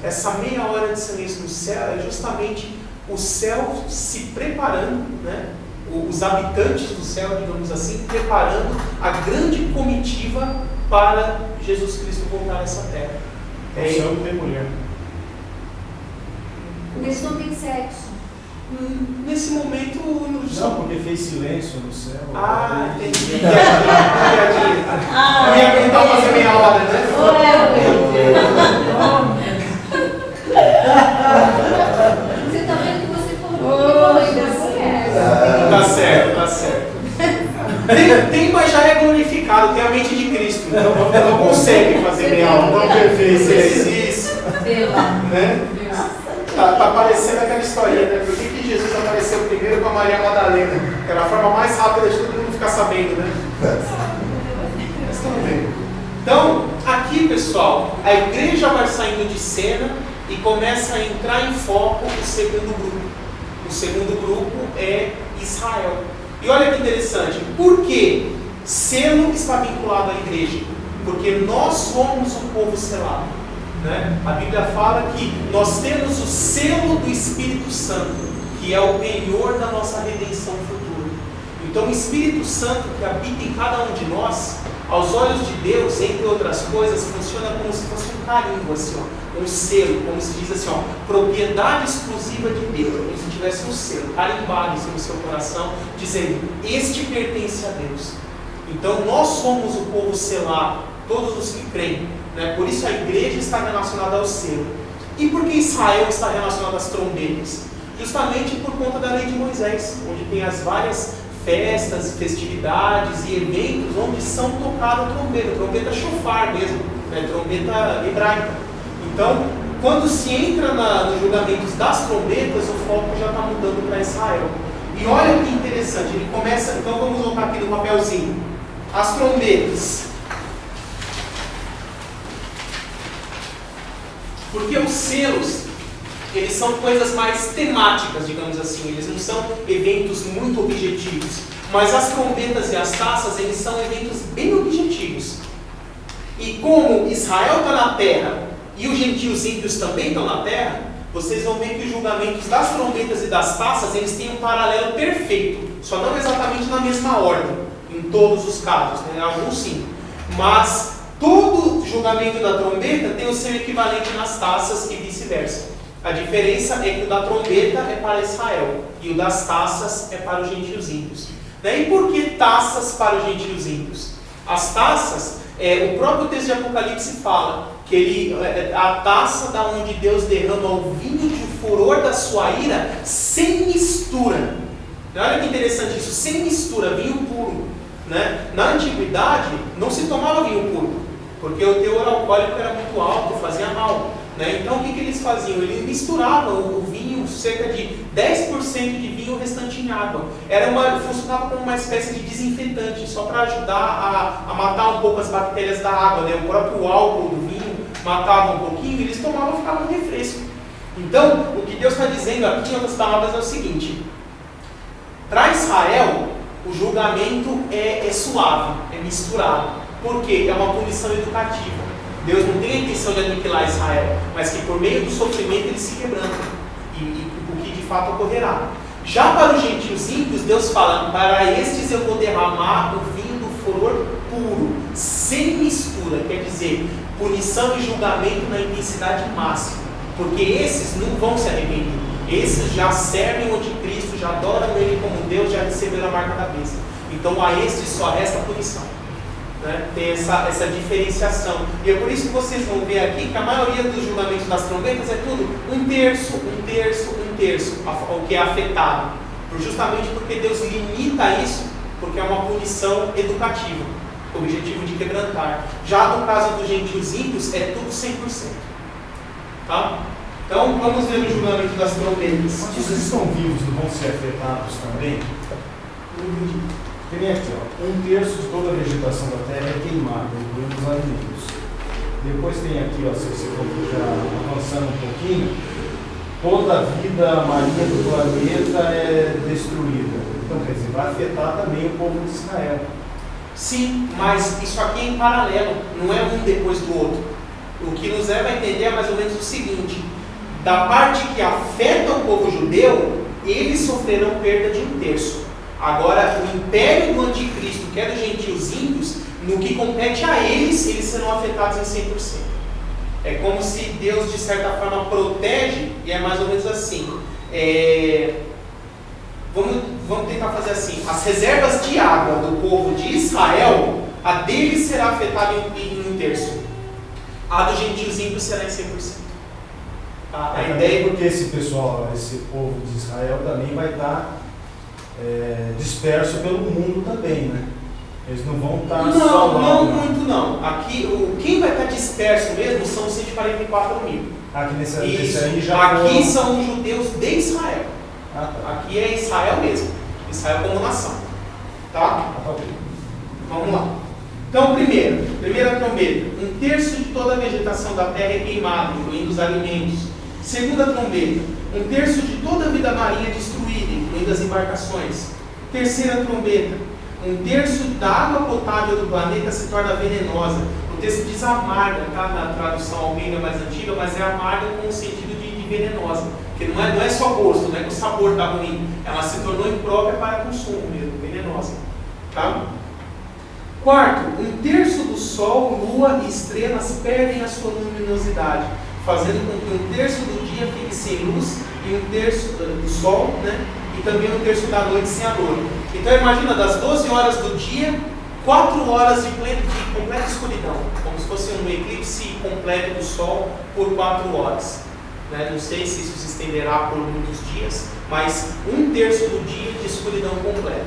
Essa meia hora de silêncio no céu é justamente o céu se preparando, né? Os habitantes do céu, digamos assim, preparando a grande comitiva para Jesus Cristo voltar a essa terra. O céu não tem mulher. Eles não têm sexo. Nesse momento... Não, porque fez silêncio no céu. Ah, entendi. Eu ia tentar fazer meia hora, né? Você tá vendo que você falou da mulher. Tá certo, tá certo. Tem, mas já é glorificado, tem a mente de Cristo. Então não consegue fazer meia hora. Não perfeito. Isso. Né? Tá parecendo aquela historinha, né? Por que Jesus apareceu primeiro com a Maria Madalena? Que era a forma mais rápida de todo mundo ficar sabendo, né? Mas estamos vendo. Então, aqui, pessoal, a igreja vai saindo de cena e começa a entrar em foco o segundo grupo. O segundo grupo é Israel. E olha que interessante, por que selo está vinculado à igreja? Porque nós somos o povo selado. Né? A Bíblia fala que nós temos o selo do Espírito Santo, que é o penhor da nossa redenção futura. Então o Espírito Santo que habita em cada um de nós, aos olhos de Deus, entre outras coisas, funciona como se fosse um carimbo, assim, ó, um selo, como se diz assim, ó, propriedade exclusiva de Deus, como se tivesse um selo carimbado em no seu coração, dizendo, este pertence a Deus. Então nós somos o povo selado, todos os que creem. Né? Por isso a igreja está relacionada ao selo. E por que Israel está relacionado às trombetas? Justamente por conta da lei de Moisés, onde tem as várias festas, festividades e eventos onde são tocadas trombeta chofar mesmo, né? Trombeta hebraica. Então, quando se entra nos julgamentos das trombetas, o foco já está mudando para Israel. E olha que interessante, ele começa, então vamos colocar aqui no papelzinho, as trombetas. Porque os selos, eles são coisas mais temáticas, digamos assim, eles não são eventos muito objetivos, mas as trombetas e as taças, eles são eventos bem objetivos. E como Israel está na terra e os gentios ímpios também estão na terra, vocês vão ver que os julgamentos das trombetas e das taças, eles têm um paralelo perfeito, só não exatamente na mesma ordem, em todos os casos, né? Alguns sim, mas todo julgamento da trombeta tem o seu equivalente nas taças e vice-versa. A diferença é que o da trombeta é para Israel e o das taças é para os gentios ímpios. E por que taças para os gentios ímpios? As taças, o próprio texto de Apocalipse fala que a taça da onde Deus derrama o vinho de furor da sua ira sem mistura. Olha que interessante isso, sem mistura, vinho puro. Né? Na antiguidade não se tomava vinho puro, porque o teor alcoólico era muito alto, fazia mal. Né? Então o que eles faziam? Eles misturavam o vinho, cerca de 10% de vinho, o restante em água. Funcionava como uma espécie de desinfetante, só para ajudar a matar um pouco as bactérias da água. Né? O próprio álcool do vinho matava um pouquinho, eles tomavam e ficava um refresco. Então, o que Deus está dizendo aqui, em outras palavras, é o seguinte: para Israel, o julgamento é suave, é misturado. Por quê? É uma punição educativa. Deus não tem a intenção de aniquilar Israel, mas que por meio do sofrimento ele se quebranta, e o que de fato ocorrerá. Já para os gentios ímpios, Deus fala: para estes eu vou derramar o vinho do furor puro, sem mistura, quer dizer, punição e julgamento na intensidade máxima, porque esses não vão se arrepender, esses já servem o anticristo, já adoram ele como Deus, já receberam a marca da besta. Então a estes só resta punição. Né? Tem essa diferenciação. E é por isso que vocês vão ver aqui que a maioria dos julgamentos das trombetas é tudo um terço, o que é afetado. Justamente porque Deus limita isso, porque é uma punição educativa, com o objetivo de quebrantar. Já no caso dos gentios ímpios, é tudo 100%. Tá? Então, vamos ver o julgamento das trombetas. Mas os que estão vivos não vão ser afetados também? Tem aqui, ó, 1/3 de toda a vegetação da terra é queimada, incluindo os alimentos. Depois tem aqui, ó, se você for já avançando um pouquinho, toda a vida marinha do planeta é destruída. Então, quer dizer, vai afetar também o povo de Israel. Sim, mas isso aqui é em paralelo, não é um depois do outro. O que nos leva a entender é mais ou menos o seguinte: da parte que afeta o povo judeu, eles sofrerão perda de 1/3. Agora, o império do anticristo, que é dos gentios ímpios, no que compete a eles, eles serão afetados em 100%. É como se Deus, de certa forma, protege, e é mais ou menos assim. Vamos tentar fazer assim: as reservas de água do povo de Israel, a deles será afetada em 1/3. A dos gentios ímpios será em 100%. Tá? A ideia é porque esse pessoal, esse povo de Israel também vai estar disperso pelo mundo também, né? Eles não vão estar Não muito não. Aqui, quem vai estar disperso mesmo são os 144 mil. Aqui nesse Isso. aí já aqui são os judeus de Israel. Tá. Aqui é Israel mesmo. Israel como nação. Tá? Vamos lá. Então, primeira trombeta: 1/3 de toda a vegetação da terra é queimada, incluindo os alimentos. Segunda trombeta: 1/3 de toda a vida marinha é destruída, incluindo as embarcações. Terceira trombeta: 1/3 da água potável do planeta se torna venenosa. O texto diz amarga, tá? Na tradução almeida mais antiga, mas é amarga com o sentido de venenosa. Porque não é só gosto, não é que o sabor está ruim. Ela se tornou imprópria para consumo mesmo, venenosa. Tá? Quarto: 1/3 do Sol, Lua e estrelas perdem a sua luminosidade, fazendo com que 1/3 do dia fique sem luz e 1/3 do Sol, né? E também 1/3 da noite sem a lua. Então imagina, das 12 horas do dia, 4 horas de completa escuridão, como se fosse um eclipse completo do Sol por 4 horas. Né? Não sei se isso se estenderá por muitos dias, mas 1/3 do dia de escuridão completa.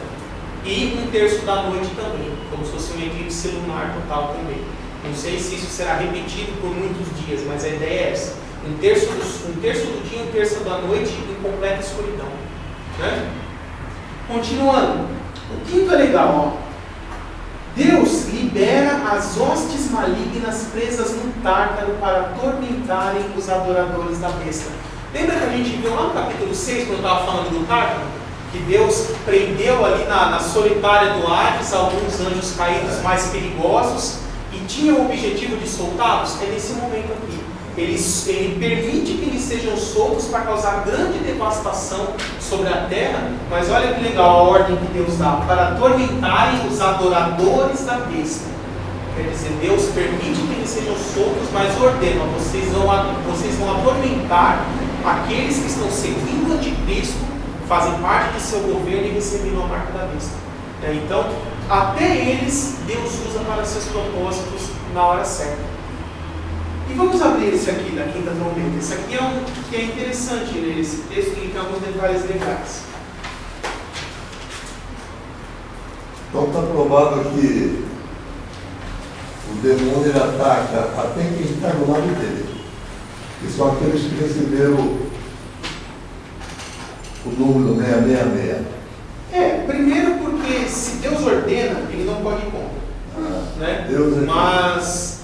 E 1/3 da noite também, como se fosse um eclipse lunar total também. Não sei se isso será repetido por muitos dias, mas a ideia é essa: 1/3 do dia, 1/3 da noite em completa escuridão. Né? Continuando, o quinto é legal, ó. Deus libera as hostes malignas presas no Tártaro para atormentarem os adoradores da besta. Lembra que a gente viu lá no capítulo 6, quando eu estava falando do Tártaro? Que Deus prendeu ali na solitária do Hades alguns anjos caídos mais perigosos e tinha o objetivo de soltá-los? É nesse momento aqui. Ele permite que eles sejam soltos para causar grande devastação sobre a terra, mas olha que legal a ordem que Deus dá: para atormentarem os adoradores da besta. Quer dizer, Deus permite que eles sejam soltos, mas ordena: vocês vão atormentar aqueles que estão seguindo o anticristo, fazem parte de seu governo e recebendo a marca da besta. Então, até eles Deus usa para seus propósitos na hora certa. E vamos abrir esse aqui da quinta trombeta. Esse aqui é um que é interessante, né? Esse texto tem alguns detalhes legais. Então está provado que o demônio ele ataca até quem está no lado dele. Que são aqueles que receberam o número 666. Primeiro porque se Deus ordena, ele não pode ir contra. Né? Deus é Mas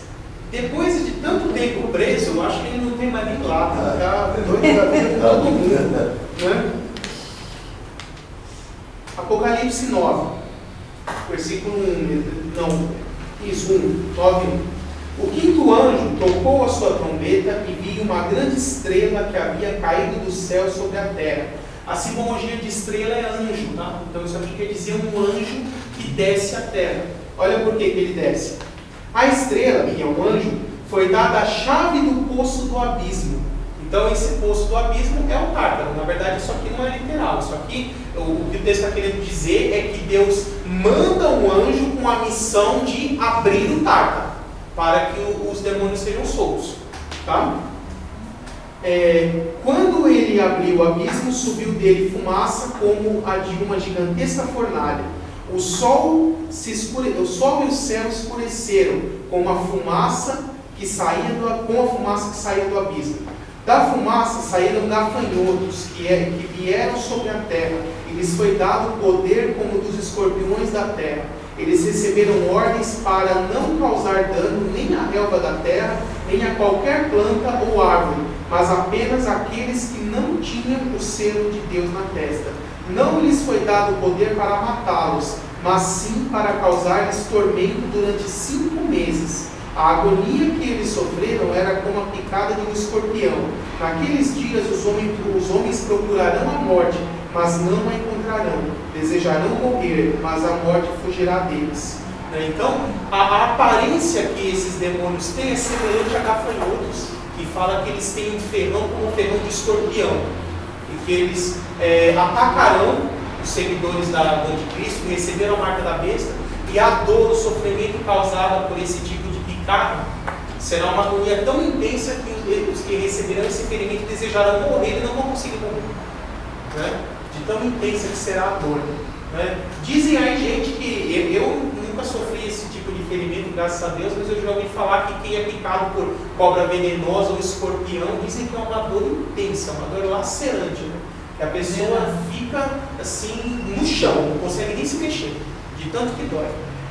depois de tanto tempo preso, eu acho que ele não tem mais nem lado. Está doido da vida com todo mundo. Né? Apocalipse 9, versículo 1. Não, isso, 1, 9, 1. O quinto anjo tocou a sua trombeta e viu uma grande estrela que havia caído do céu sobre a terra. A simbologia de estrela é anjo, tá? Então isso aqui quer dizer um anjo que desce à terra. Olha por que ele desce. A estrela, que é um anjo, foi dada a chave do poço do abismo. Então esse poço do abismo é o Tártaro. Na verdade isso aqui não é literal. Isso aqui, o que o texto está querendo dizer é que Deus manda um anjo com a missão de abrir o Tártaro, para que os demônios sejam soltos. Tá? Quando ele abriu o abismo, subiu dele fumaça como a de uma gigantesca fornalha. O sol e o céu escureceram com a fumaça que saía do abismo. Da fumaça saíram gafanhotos que vieram sobre a terra, e lhes foi dado o poder como dos escorpiões da terra. Eles receberam ordens para não causar dano nem à relva da terra, nem a qualquer planta ou árvore, mas apenas àqueles que não tinham o selo de Deus na testa. Não lhes foi dado o poder para matá-los, mas sim para causar-lhes tormento durante 5 meses. A agonia que eles sofreram era como a picada de um escorpião. Naqueles dias os homens procurarão a morte, mas não a encontrarão. Desejarão morrer, mas a morte fugirá deles. Então, a aparência que esses demônios têm é semelhante a gafanhotos, que fala que eles têm um ferrão como um ferrão de escorpião, e que eles atacarão os seguidores do anticristo, que receberam a marca da besta, e a dor, o sofrimento causado por esse tipo de picada será uma agonia tão intensa que os que receberão esse ferimento desejarão morrer e não vão conseguir morrer, né? De tão intensa que será a dor, né? Dizem aí, gente, que eu nunca sofri esse tipo de ferimento, graças a Deus, mas eu já ouvi falar que quem é picado por cobra venenosa ou escorpião, dizem que é uma dor intensa, uma dor lacerante, né? Que a pessoa fica assim no chão, não consegue nem se mexer, de tanto que dói.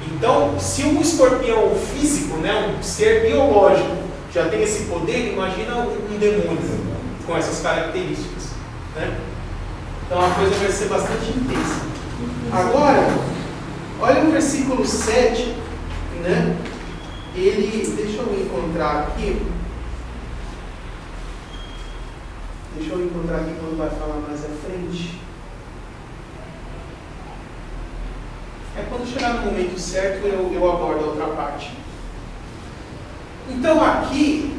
Então, se um escorpião físico, né, um ser biológico, já tem esse poder, imagina um demônio com essas características, né? Então a coisa vai ser bastante intensa. Agora, olha o versículo 7, né? Deixa eu encontrar aqui. Quando vai falar mais à frente. Quando chegar no momento certo, eu abordo a outra parte. Então aqui,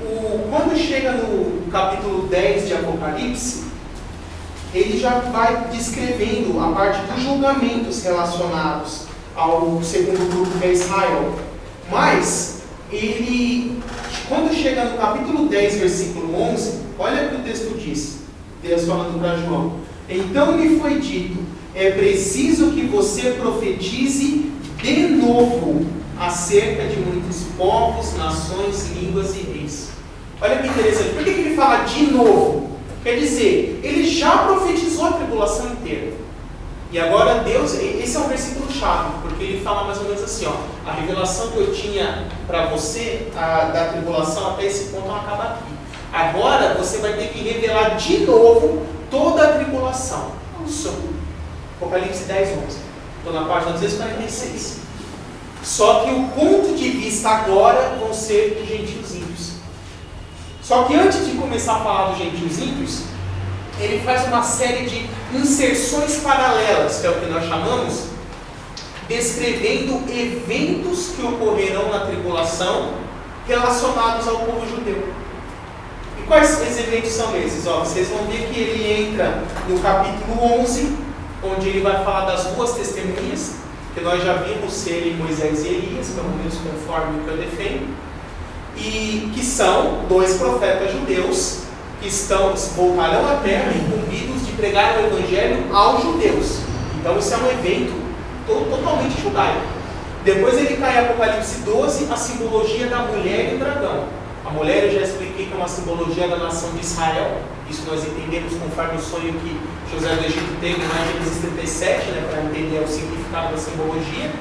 quando chega no capítulo 10 de Apocalipse, ele já vai descrevendo a parte dos julgamentos relacionados ao segundo grupo, que é Israel. Mas, quando chega no capítulo 10, versículo 11, olha o que o texto diz, Deus falando para João. Então me foi dito, é preciso que você profetize de novo acerca de muitos povos, nações, línguas e reis. Olha que interessante, por que ele fala de novo? Quer dizer, ele já profetizou a tribulação inteira. E agora Deus, esse é um versículo chave, porque ele fala mais ou menos assim, ó, a revelação que eu tinha para você, da tribulação até esse ponto, ela acaba aqui. Agora você vai ter que revelar de novo toda a tribulação. Apocalipse 10, 11. Estou na página 246. Só que o ponto de vista agora vão ser de gentios ímpios. Só que antes de começar a falar dos gentios ímpios, ele faz uma série de inserções paralelas, que é o que nós chamamos, descrevendo eventos que ocorrerão na tribulação relacionados ao povo judeu. E quais eventos são esses? Vocês vão ver que ele entra no capítulo 11, onde ele vai falar das 2 testemunhas, que nós já vimos serem Moisés e Elias, pelo menos conforme o que eu defendo, e que são 2 profetas judeus que voltarão à terra incumbidos de pregar o evangelho aos judeus. Então isso é um evento totalmente judaico. Depois ele cai em Apocalipse 12, a simbologia da mulher e do dragão. A mulher eu já expliquei que é uma simbologia da nação de Israel. Isso nós entendemos conforme o sonho que José do Egito teve lá em Gênesis 37, né, para entender o significado da simbologia.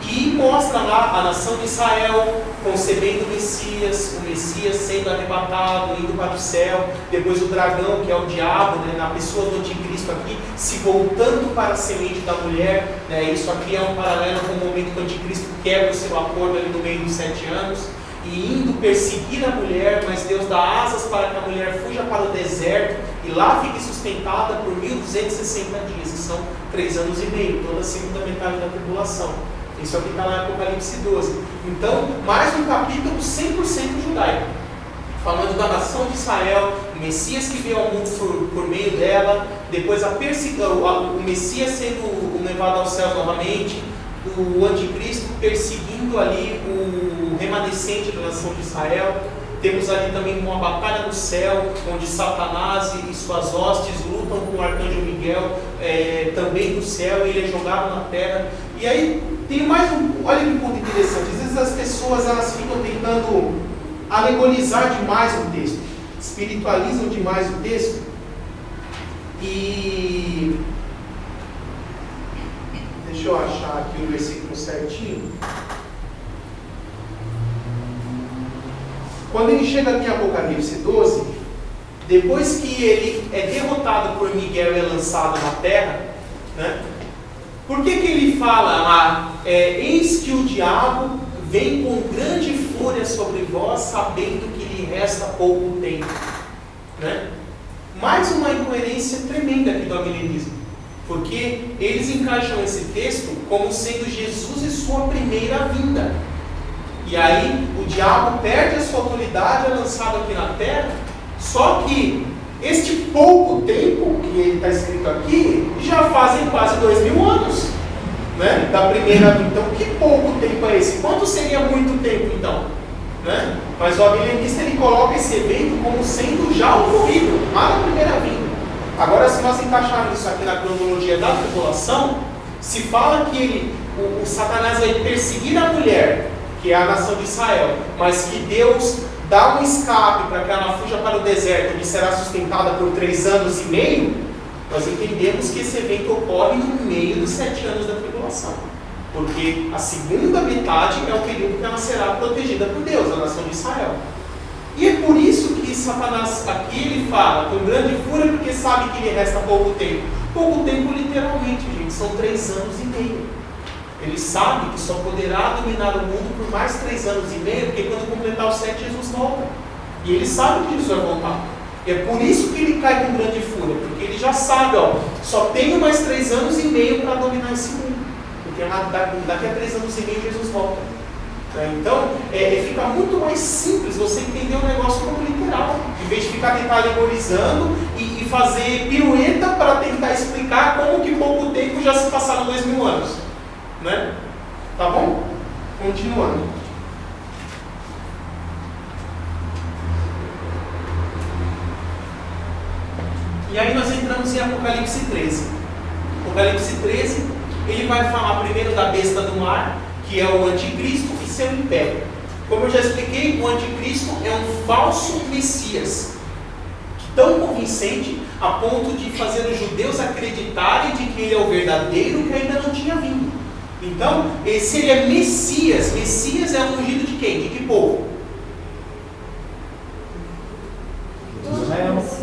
E mostra lá a nação de Israel concebendo o Messias sendo arrebatado, indo para o céu, depois o dragão, que é o diabo, né, na pessoa do anticristo aqui, se voltando para a semente da mulher, né, isso aqui é um paralelo com o momento que o anticristo quebra o seu acordo ali no meio dos 7 anos, e indo perseguir a mulher, mas Deus dá asas para que a mulher fuja para o deserto, e lá fique sustentada por 1260 dias, que são 3 anos e meio, toda a segunda metade da tribulação. Isso aqui está lá em Apocalipse 12. Então, mais um capítulo 100% judaico, falando da nação de Israel, o Messias que veio ao mundo por meio dela, depois o Messias sendo levado aos céus novamente, o anticristo perseguindo ali o remanescente da nação de Israel. Temos ali também uma batalha no céu, onde Satanás e suas hostes lutam com o arcanjo Miguel, também do céu, e ele é jogado na terra. E aí tem mais olha que ponto interessante, às vezes as pessoas elas ficam tentando alegorizar demais o texto, espiritualizam demais o texto, e deixa eu achar aqui o versículo certinho. Quando ele chega aqui em Apocalipse 12, depois que ele é derrotado por Miguel e é lançado na terra, né, Por que ele fala lá, eis que o diabo vem com grande fúria sobre vós, sabendo que lhe resta pouco tempo? Né? Mais uma incoerência tremenda aqui do amilenismo, porque eles encaixam esse texto como sendo Jesus e sua primeira vinda. E aí o diabo perde a sua autoridade, é lançado aqui na terra, só que este pouco tempo que está escrito aqui, já fazem quase 2000 anos, né? Da primeira vinda. Então, que pouco tempo é esse? Quanto seria muito tempo, então? Né? Mas o amilenista, ele coloca esse evento como sendo já ocorrido, lá na primeira vinda. Agora, se nós encaixarmos isso aqui na cronologia da tribulação, se fala que o Satanás vai perseguir a mulher, que é a nação de Israel, mas que Deus dá um escape para que ela fuja para o deserto, onde será sustentada por 3 anos e meio, nós entendemos que esse evento ocorre no meio dos 7 anos da tribulação. Porque a segunda metade é o período que ela será protegida por Deus, a nação de Israel. E é por isso que Satanás aqui ele fala com grande fúria, porque sabe que lhe resta pouco tempo. Pouco tempo literalmente, gente, são 3 anos e meio. Ele sabe que só poderá dominar o mundo por mais 3 anos e meio, porque quando completar os 7, Jesus volta. E ele sabe que Jesus vai voltar. E é por isso que ele cai com grande fúria, porque ele já sabe, só tenho mais 3 anos e meio para dominar esse mundo. Porque daqui a 3 anos e meio Jesus volta. Então, fica muito mais simples você entender o negócio como literal, em vez de ficar tentar alegorizando e fazer pirueta para tentar explicar como que pouco tempo já se passaram 2000 anos. Né? Tá bom? Continuando. E aí nós entramos em Apocalipse 13. Apocalipse 13, ele vai falar primeiro da besta do mar, que é o anticristo e seu império. Como eu já expliquei, o anticristo é um falso Messias, tão convincente a ponto de fazer os judeus acreditarem de que ele é o verdadeiro que ainda não tinha vindo. Então, se ele é Messias, Messias é ungido de quem? De que povo?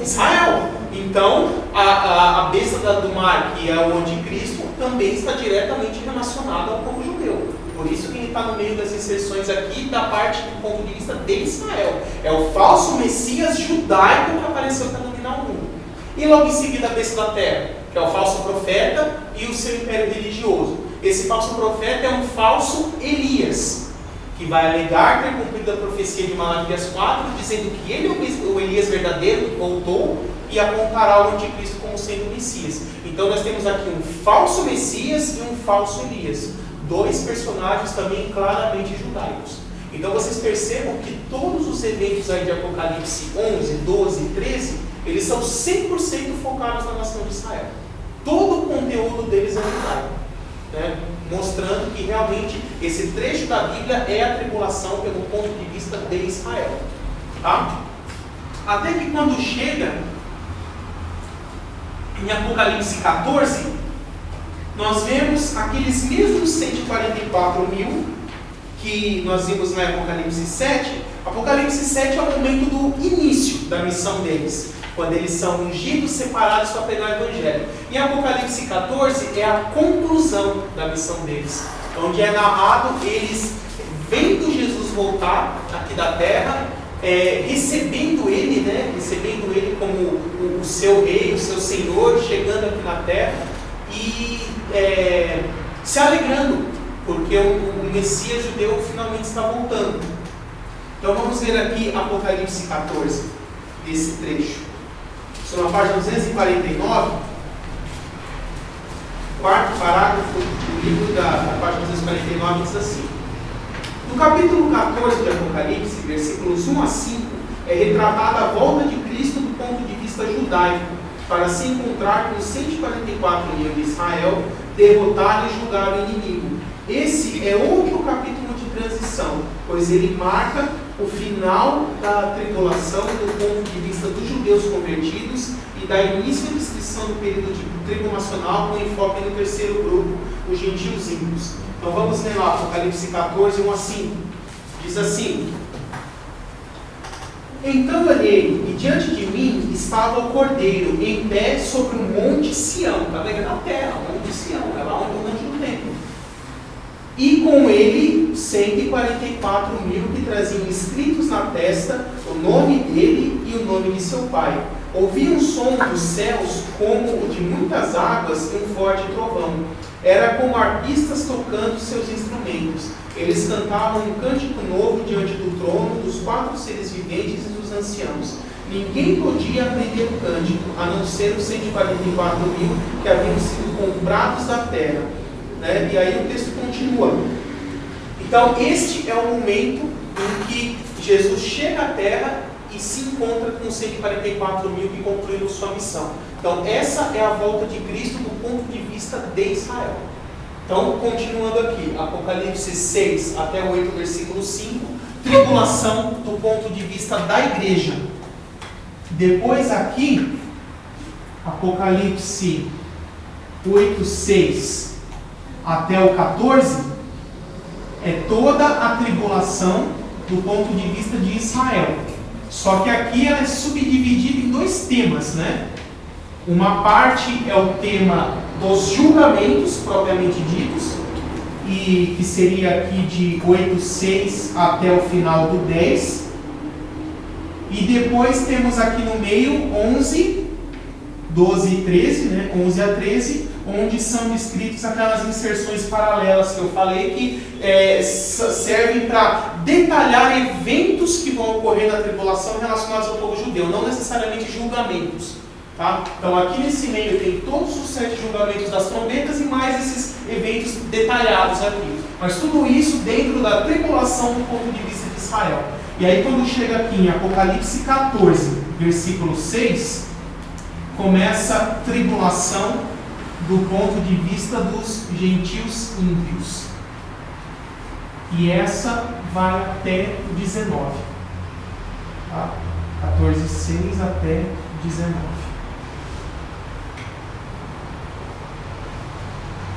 Israel. Então, a besta do mar, que é o anticristo, também está diretamente relacionada ao povo judeu. Por isso que ele está no meio das inserções aqui, da parte do ponto de vista de Israel. É o falso Messias judaico que apareceu para dominar o mundo. E logo em seguida a besta da terra, que é o falso profeta e o seu império religioso. Esse falso profeta é um falso Elias, que vai alegar ter cumprido a profecia de Malaquias 4, dizendo que ele é o Elias verdadeiro que voltou e apontará o anticristo como sendo o Messias. Então nós temos aqui um falso Messias e um falso Elias. 2 personagens também claramente judaicos. Então vocês percebam que todos os eventos aí de Apocalipse 11, 12 e 13, eles são 100% focados na nação de Israel. Todo o conteúdo deles é judaico. Né? Mostrando que realmente esse trecho da Bíblia é a tribulação pelo ponto de vista de Israel. Tá? Até que quando chega em Apocalipse 14, nós vemos aqueles mesmos 144 mil que nós vimos na Apocalipse 7. Apocalipse 7 é o momento do início da missão deles, quando eles são ungidos, separados para pregar o Evangelho. E Apocalipse 14 é a conclusão da missão deles, onde é narrado eles vendo Jesus voltar aqui da terra, recebendo ele, né? Recebendo ele como o seu rei, o seu senhor, chegando aqui na terra e se alegrando, porque o Messias judeu finalmente está voltando. Então vamos ver aqui Apocalipse 14, desse trecho. Estou na página 249, quarto parágrafo do livro da página 249, diz assim: no capítulo 14 de Apocalipse, versículos 1 a 5, é retratada a volta de Cristo do ponto de vista judaico, para se encontrar com os 144 mil de Israel, derrotar e julgar o inimigo. Esse é outro capítulo de transição, pois ele marca o final da tribulação do ponto de vista dos judeus convertidos e da início e descrição do período tribulacional com enfoque no terceiro grupo, os gentios ímpios. Então vamos ler lá, Apocalipse 14, 1 a 5. Diz assim: então olhei, e diante de mim estava o Cordeiro, em pé sobre o monte Sião. Está vendo? Na terra, o monte Sião, é lá onde o e com ele 144 mil que traziam escritos na testa o nome dele e o nome de seu pai. Ouvi um som dos céus como o de muitas águas e um forte trovão. Era como arpistas tocando seus instrumentos. Eles cantavam um cântico novo diante do trono, dos 4 seres viventes e dos anciãos. Ninguém podia aprender o cântico, a não ser os 144 mil que haviam sido comprados da terra. Né? E aí o texto continua. Então, este é o momento em que Jesus chega à terra e se encontra com os 144 mil que concluíram sua missão. Então, essa é a volta de Cristo do ponto de vista de Israel. Então, continuando aqui, Apocalipse 6 até 8, versículo 5, tribulação do ponto de vista da igreja. Depois aqui, Apocalipse 8, 6 até o 14, é toda a tribulação do ponto de vista de Israel. Só que aqui ela é subdividida em 2 temas, né? Uma parte é o tema dos julgamentos propriamente ditos, e que seria aqui de 8:6 até o final do 10. E depois temos aqui no meio 11, 12 e 13, né? 11 a 13, onde são descritas aquelas inserções paralelas que eu falei, que servem para detalhar eventos que vão ocorrer na tribulação relacionados ao povo judeu, não necessariamente julgamentos. Tá? Então aqui nesse meio tem todos os 7 julgamentos das trombetas e mais esses eventos detalhados aqui. Mas tudo isso dentro da tribulação do ponto de vista de Israel. E aí quando chega aqui em Apocalipse 14, versículo 6, começa a tribulação do ponto de vista dos gentios ímpios. E essa vai até 19. Tá? 14:6 até 19.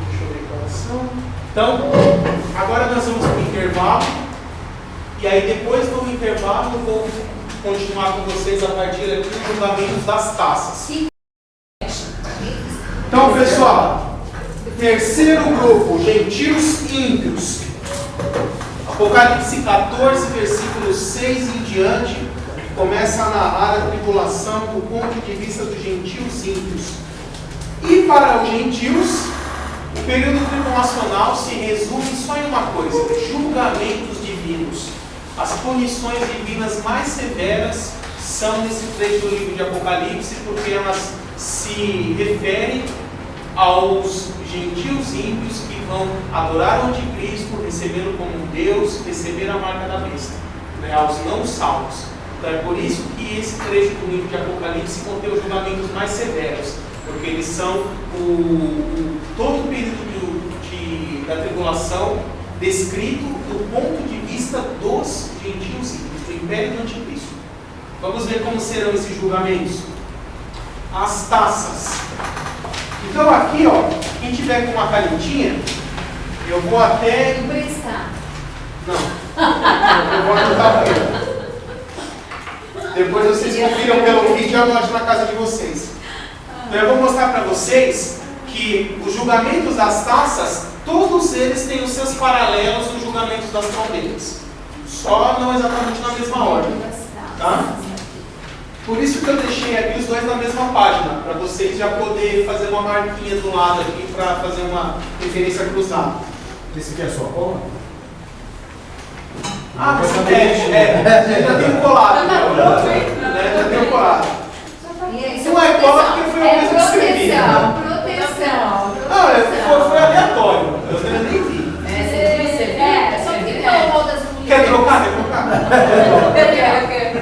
Deixa eu ver quais são. Então, agora nós vamos para o intervalo. E aí depois do intervalo eu vou continuar com vocês a partir aqui do julgamento das taças. Então, pessoal, terceiro grupo, gentios ímpios. Apocalipse 14, versículos 6 em diante, começa a narrar a tribulação do ponto de vista dos gentios ímpios. E para os gentios, o período tribulacional se resume só em uma coisa: julgamentos divinos. As punições divinas mais severas são nesse trecho do livro de Apocalipse, porque elas se referem aos gentios ímpios que vão adorar o anticristo, recebê-lo como um Deus, receber a marca da besta, né, aos não salvos. Então é por isso que esse trecho do livro de Apocalipse contém os julgamentos mais severos, porque eles são todo o período da tribulação descrito do ponto de vista dos gentios ímpios, do império do anticristo. Vamos ver como serão esses julgamentos. As taças. Então aqui, ó, quem tiver com uma canetinha, eu vou até... Emprestar. Não. Eu vou anotar aqui. Depois vocês confiram pelo vídeo e anote na casa de vocês. Então eu vou mostrar para vocês que os julgamentos das taças, todos eles têm os seus paralelos nos julgamentos das trombetas. Só não exatamente na mesma ordem. Tá? Por isso que eu deixei aqui os dois na mesma página, para vocês já poderem fazer uma marquinha do lado aqui, para fazer uma referência cruzada. Esse aqui é a sua cola? Ah, você já tenho colado. Já tenho colado. Não é cola porque foi a mesma que escrevi. Proteção. Não, foi aleatório. Eu nem vi. Só que falou das mulheres. Quer trocar? Eu quero.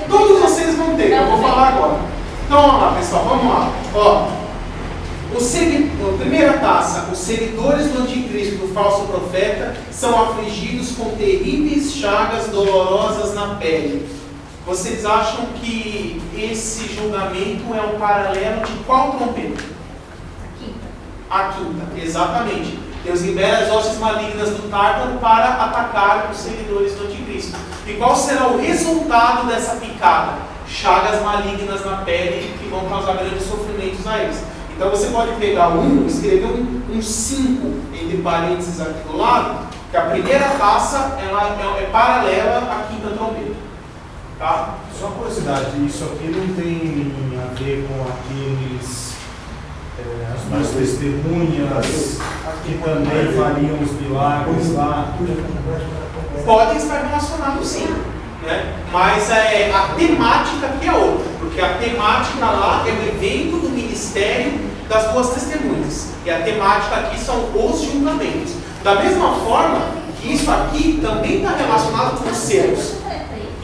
Todos vocês vão ter, eu vou falar agora. Então vamos lá, pessoal, vamos lá. Ó, a primeira taça: os seguidores do anticristo, do falso profeta, são afligidos com terríveis chagas dolorosas na pele. Vocês acham que esse julgamento é um paralelo de qual trombeta? A quinta, exatamente. Deus libera as hostes malignas do Tártaro para atacar os seguidores do anticristo. E qual será o resultado dessa picada? Chagas malignas na pele que vão causar grandes sofrimentos a eles. Então você pode pegar um, escrever um 5 entre parênteses aqui do lado, que a primeira taça ela é paralela à quinta trombeta. Tá? Só uma curiosidade, isso aqui não tem a ver com aqueles as testemunhas que também fariam os milagres lá? Podem estar relacionados sim, né? Mas a temática aqui é outra, porque a temática lá é o evento do ministério das duas testemunhas, e a temática aqui são os julgamentos. Da mesma forma que isso aqui também está relacionado com os selos.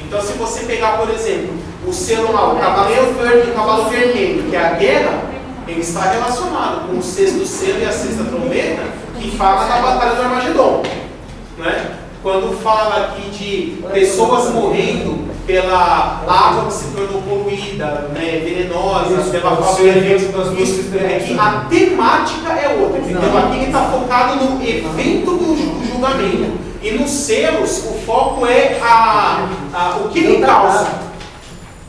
Então, se você pegar, por exemplo, o selo lá, o cavaleiro verde e o cavalo vermelho, que é a guerra, ele está relacionado com o sexto selo e a sexta trombeta, que fala da batalha do Armagedon, né? Quando fala aqui de pessoas morrendo pela água que se tornou poluída, né, venenosa, isso, pela falta que a temática é outra. Então aqui ele está focado no evento do julgamento. E nos selos o foco é o que ele causa.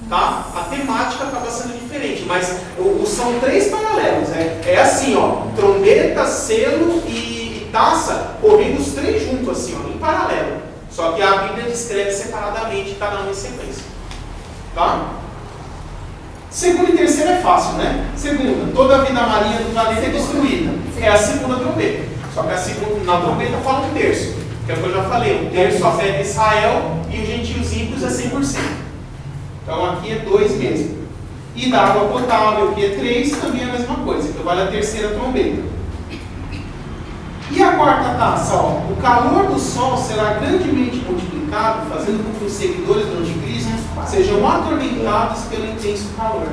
Tá? A temática acaba sendo diferente, mas são três paralelos. É assim, ó, trombeta, selo e taça, correndo os três juntos, assim, ó, em paralelo. Só que a Bíblia descreve separadamente, cada um em sequência. Tá? Segunda e terceira é fácil, né? Segunda, toda a vida marinha do planeta é destruída. É a segunda trombeta. Só que a segunda, na trombeta fala um terço. Que é o que eu já falei, um terço afeta Israel e os gentios ímpios é 100%. Então aqui é 2 mesmo. E da água potável, que é 3, também é a mesma coisa. Então vale a terceira trombeta. E a quarta taça, ó, o calor do sol será grandemente multiplicado, fazendo com que os seguidores do anticristo sejam atormentados pelo intenso calor.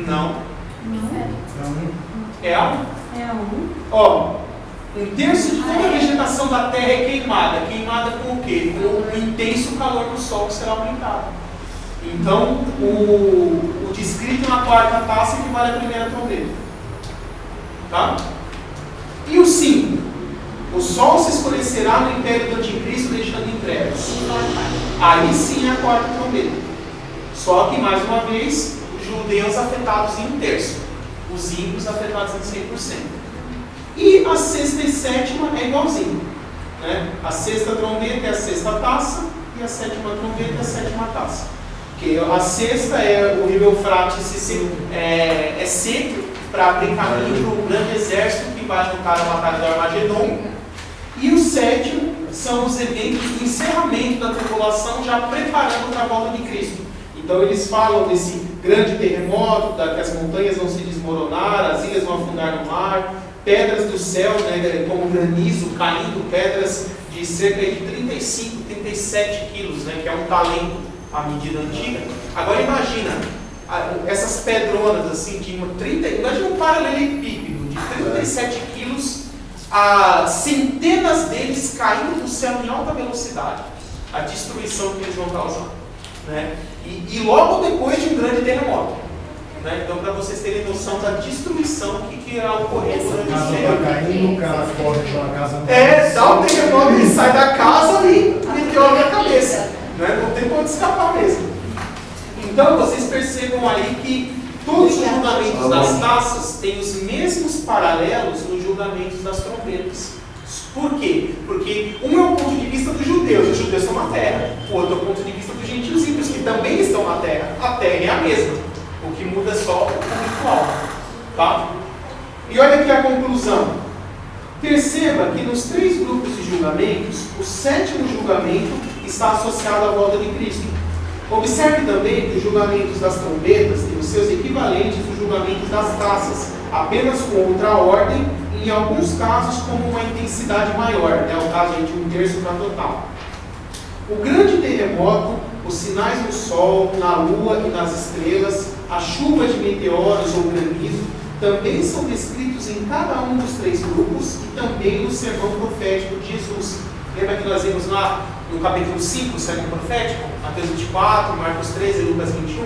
Não. É a 1. Ó, um terço de toda a vegetação da terra é queimada. Queimada com o quê? Com o intenso calor do sol que será aumentado. Então, o descrito na quarta taça equivale à primeira trombeta. Tá? E o 5. O sol se escurecerá no império do anticristo, deixando em trevas. Aí sim é a quarta trombeta. Só que, mais uma vez, os judeus afetados em 1/3. Os ímpios afetados em 100%. E a sexta e sétima é igualzinho. Né? A sexta trombeta é a sexta taça e a sétima trombeta é a sétima taça. Porque a sexta é o rio Eufrates é seco para abrir caminho para o grande exército que vai lutar a batalha do Armagedon. E o sétimo são os eventos do encerramento da tribulação, já preparando para a volta de Cristo. Então eles falam desse grande terremoto, que as montanhas vão se desmoronar, as ilhas vão afundar no mar, pedras do céu, né, como granizo, caindo, pedras de cerca de 35, 37 quilos, né, que é um talento à medida antiga. Agora imagina, essas pedronas assim, imagina um paralelepípedo de 37 quilos, centenas deles caindo do céu em alta velocidade, a destruição que eles vão causar. Né? E logo depois de um grande terremoto. Né? Então, para vocês terem noção da destruição que irá ocorrer durante esse tempo. Caindo, o cara corre pela casa. Dá um terremoto e sai da casa e meteoro na cabeça. Né? Não tem como escapar mesmo. Então, vocês percebam aí que todos os julgamentos das taças têm os mesmos paralelos nos julgamentos das trombetas. Por quê? Porque um é o ponto de vista dos judeus, os judeus estão na terra. O outro é o ponto de vista dos gentios ímpios, que também estão na terra. A terra é a mesma. O que muda é só o ritual. Tá? E olha aqui a conclusão. Perceba que nos 3 grupos de julgamentos, o 7º julgamento está associado à volta de Cristo. Observe também que os julgamentos das trombetas têm os seus equivalentes os julgamentos das taças, apenas com outra ordem, e em alguns casos como uma intensidade maior, é o caso de 1/3 para total. O grande terremoto, os sinais no sol, na lua e nas estrelas, a chuva de meteoros ou granizo, também são descritos em cada um dos 3 grupos e também no sermão profético de Jesus. Lembra que nós vimos lá no capítulo 5, o sermão profético? Mateus 24, Marcos 13 e Lucas 21.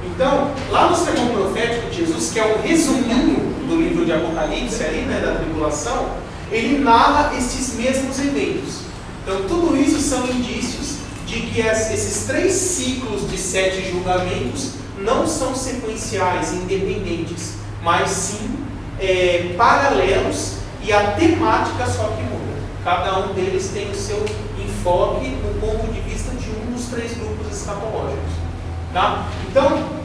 Então, lá no sermão profético de Jesus, que é um resuminho do livro de Apocalipse, ali, né, da tribulação, ele narra esses mesmos eventos. Então, tudo isso são indícios de que esses 3 ciclos de 7 julgamentos não são sequenciais, independentes, mas sim paralelos, e a temática só que muda. Cada um deles tem o seu enfoque no ponto de vista de um dos 3 grupos escatológicos. Tá? Então,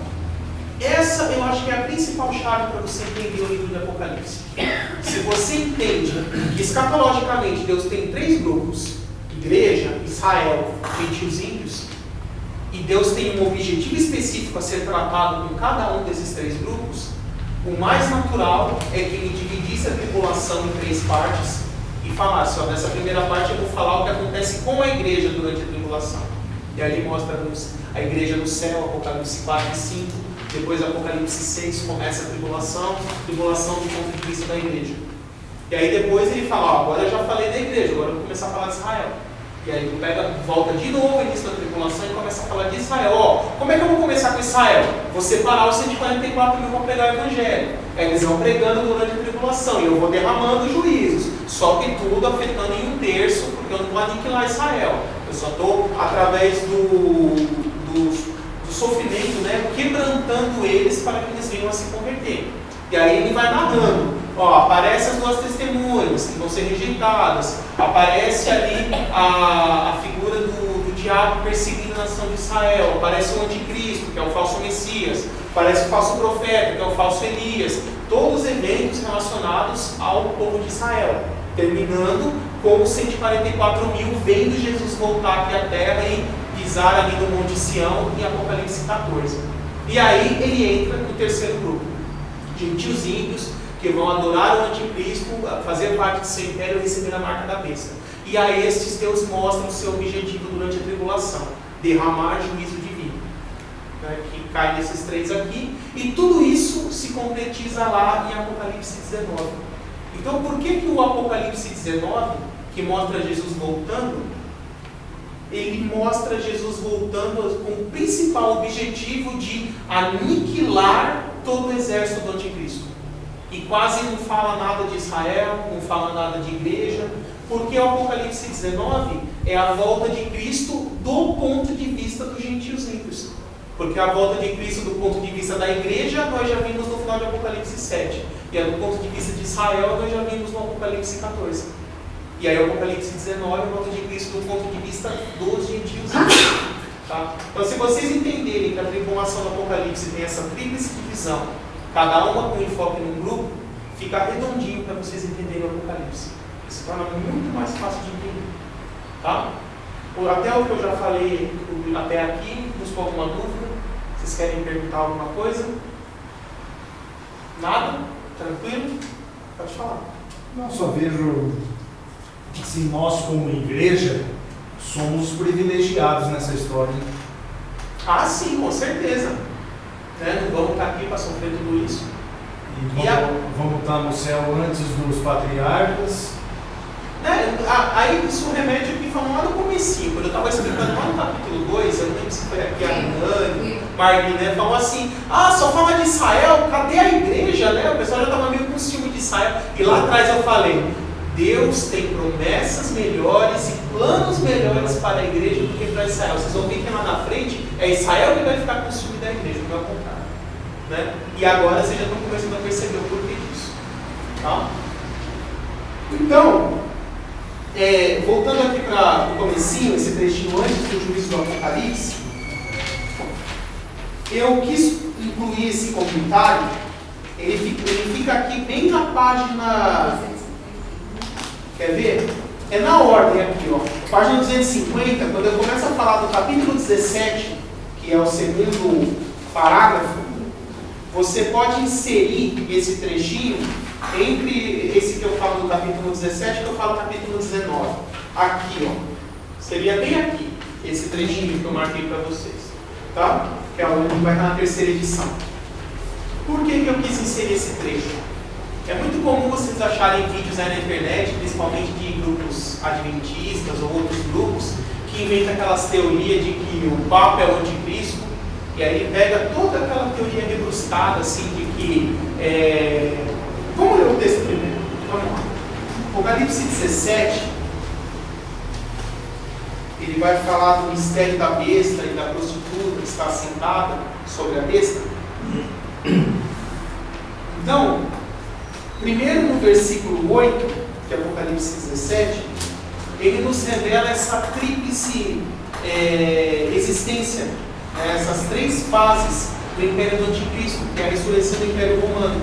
essa eu acho que é a principal chave para você entender o livro de Apocalipse. Se você entende que escatologicamente Deus tem 3 grupos, igreja, Israel, gentios ímpios, e Deus tem um objetivo específico a ser tratado com cada um desses 3 grupos, o mais natural é que ele dividisse a tribulação em 3 partes e falasse, ó, nessa primeira parte eu vou falar o que acontece com a igreja durante a tribulação. E aí ele mostra-nos a igreja no céu, Apocalipse 4 e 5, depois Apocalipse 6 começa a tribulação do ponto de vista da igreja. E aí depois ele fala, ó, agora eu já falei da igreja, agora eu vou começar a falar de Israel. E aí ele volta de novo no início da tribulação e começa a falar de Israel. Ó, como é que eu vou começar com Israel? Vou separar os 144 mil para pregar o evangelho. Aí eles vão pregando durante a tribulação e eu vou derramando juízos. Só que tudo afetando em 1/3, porque eu não vou aniquilar Israel. Eu só estou, através do sofrimento, né, quebrantando eles para que eles venham a se converter. E aí ele vai narrando. Ó, aparece as 2 testemunhas que vão ser rejeitadas. Aparece ali a figura do diabo perseguindo a nação de Israel. Aparece o anticristo, que é o falso Messias. Aparece o falso profeta, que é o falso Elias. Todos os eventos relacionados ao povo de Israel. Terminando com os 144 mil vendo Jesus voltar aqui à terra e pisar ali no Monte Sião em Apocalipse 14. E aí ele entra no 3º grupo. Gentios ímpios que vão adorar o anticristo, fazer parte do seu império e receber a marca da besta. E a estes Deus mostra o seu objetivo durante a tribulação: derramar juízo divino, né, que cai nesses 3 aqui, e tudo isso se concretiza lá em Apocalipse 19. Então por que o Apocalipse 19, que mostra Jesus voltando, ele mostra Jesus voltando com o principal objetivo de aniquilar todo o exército do anticristo? E quase não fala nada de Israel, não fala nada de igreja, porque o Apocalipse 19 é a volta de Cristo do ponto de vista dos gentios ímpios. Porque a volta de Cristo do ponto de vista da igreja nós já vimos no final de Apocalipse 7. E a do ponto de vista de Israel nós já vimos no Apocalipse 14. E aí o Apocalipse 19 é a volta de Cristo do ponto de vista dos gentios ímpios. Tá? Então se vocês entenderem que a tribulação do Apocalipse tem essa tríplice divisão, cada uma com enfoque num grupo, fica redondinho para vocês entenderem o Apocalipse. Se torna muito mais fácil de entender. Tá? Até o que eu já falei até aqui, buscou alguma dúvida? Vocês querem perguntar alguma coisa? Nada? Tranquilo? Pode falar. Não, só vejo que nós como igreja somos privilegiados nessa história. Ah, sim, com certeza. Né? Não vamos estar aqui para sofrer tudo isso. E vamos estar no céu antes dos patriarcas. Né? Aí isso remete ao que falamos lá no comecinho, quando eu estava explicando lá no capítulo 2, eu não lembro se foi aqui a Nani, Marguerite, né? Falou assim, só fala de Israel, cadê a igreja? Né? O pessoal já estava meio com ciúme de Israel. E lá atrás eu falei, Deus tem promessas melhores e planos melhores para a igreja do que para Israel. Vocês vão ver que lá na frente é Israel que vai ficar com ciúme da igreja, não é o contrário. Né? E agora vocês já estão começando a perceber o porquê disso. Tá? Então, voltando aqui para o comecinho, esse trechinho antes do juízo do Apocalipse, eu quis incluir esse comentário, ele fica aqui bem na página, quer ver? É na ordem aqui, ó. Página 250, quando eu começo a falar do capítulo 17, que é o segundo parágrafo, você pode inserir esse trechinho entre esse que eu falo do capítulo 17 e que eu falo do capítulo 19. Aqui, ó. Seria bem aqui, esse trechinho que eu marquei para vocês. Tá? Que é o que vai estar na 3ª edição. Por que eu quis inserir esse trecho? É muito comum vocês acharem vídeos aí na internet, principalmente de grupos adventistas ou outros grupos, que inventam aquelas teorias de que o Papa é o anticristo, e aí ele pega toda aquela teoria rebruscada, assim, de que... Vamos ler o texto primeiro. Vamos lá. Apocalipse 17, ele vai falar do mistério da besta e da prostituta que está sentada sobre a besta. Então, primeiro no versículo 8, que é Apocalipse 17, ele nos revela essa tríplice existência, essas três fases do Império do Anticristo, que é a ressurreição do Império Romano.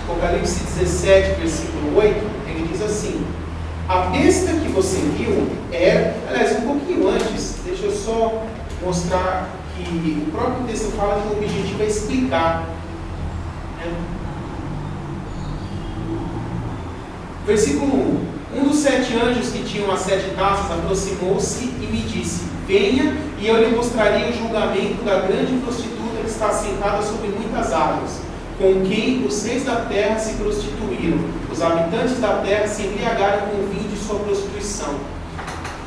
Apocalipse 17, versículo 8, ele diz assim: a besta que você viu aliás, um pouquinho antes, deixa eu só mostrar que o próprio texto fala que o objetivo é explicar. Versículo 1: um dos 7 anjos que tinham as 7 taças aproximou-se e me disse: venha, e eu lhe mostrarei o julgamento da grande prostituta que está sentada sobre muitas águas, com quem os reis da terra se prostituíram, os habitantes da terra se embriagaram com o vinho de sua prostituição.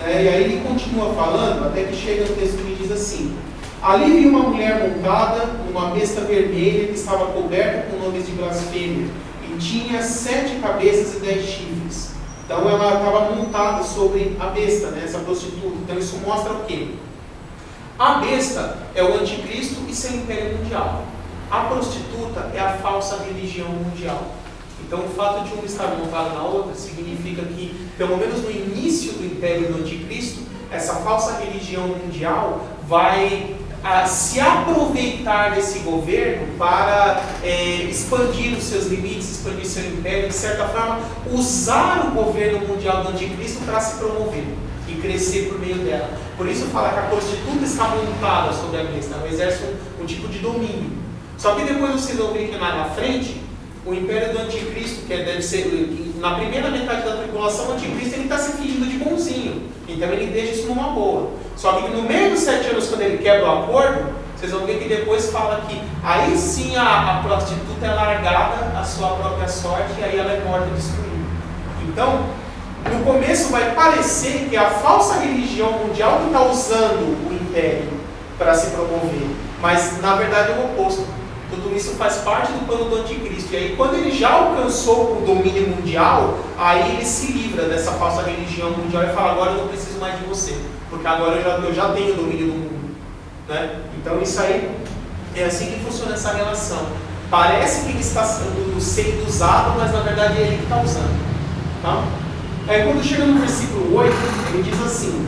E aí ele continua falando, até que chega no texto que diz assim: ali vi uma mulher montada numa besta vermelha que estava coberta com nomes de blasfêmia, e tinha 7 cabeças e 10 chifres. Então ela estava montada sobre a besta, essa prostituta. Então isso mostra o quê? A besta é o anticristo e seu império mundial. A prostituta é a falsa religião mundial. Então o fato de uma estar montada na outra significa que, pelo menos no início do império do anticristo, essa falsa religião mundial vai se aproveitar desse governo para expandir os seus limites, expandir seu império, de certa forma usar o governo mundial do anticristo para se promover e crescer por meio dela. Por isso fala que a prostituta está montada sobre a besta, ela exerce um tipo de domínio. Só que depois vocês vão ver que lá na frente, o império do anticristo, que deve ser na primeira metade da tribulação, o anticristo está se fingindo de bonzinho. Então ele deixa isso numa boa. Só que no meio dos 7 anos, quando ele quebra o acordo, vocês vão ver que depois fala que aí sim a prostituta é largada à sua própria sorte e aí ela é morta e destruída. Então, no começo vai parecer que é a falsa religião mundial que está usando o império para se promover. Mas na verdade é o oposto. Tudo isso faz parte do plano do anticristo. E aí quando ele já alcançou o domínio mundial, aí ele se livra dessa falsa religião mundial e fala: agora eu não preciso mais de você, porque agora eu já tenho o domínio do mundo. Então isso aí é assim que funciona essa relação. Parece que ele está sendo usado, mas na verdade é ele que está usando. Tá? Aí quando chega no versículo 8, ele diz assim,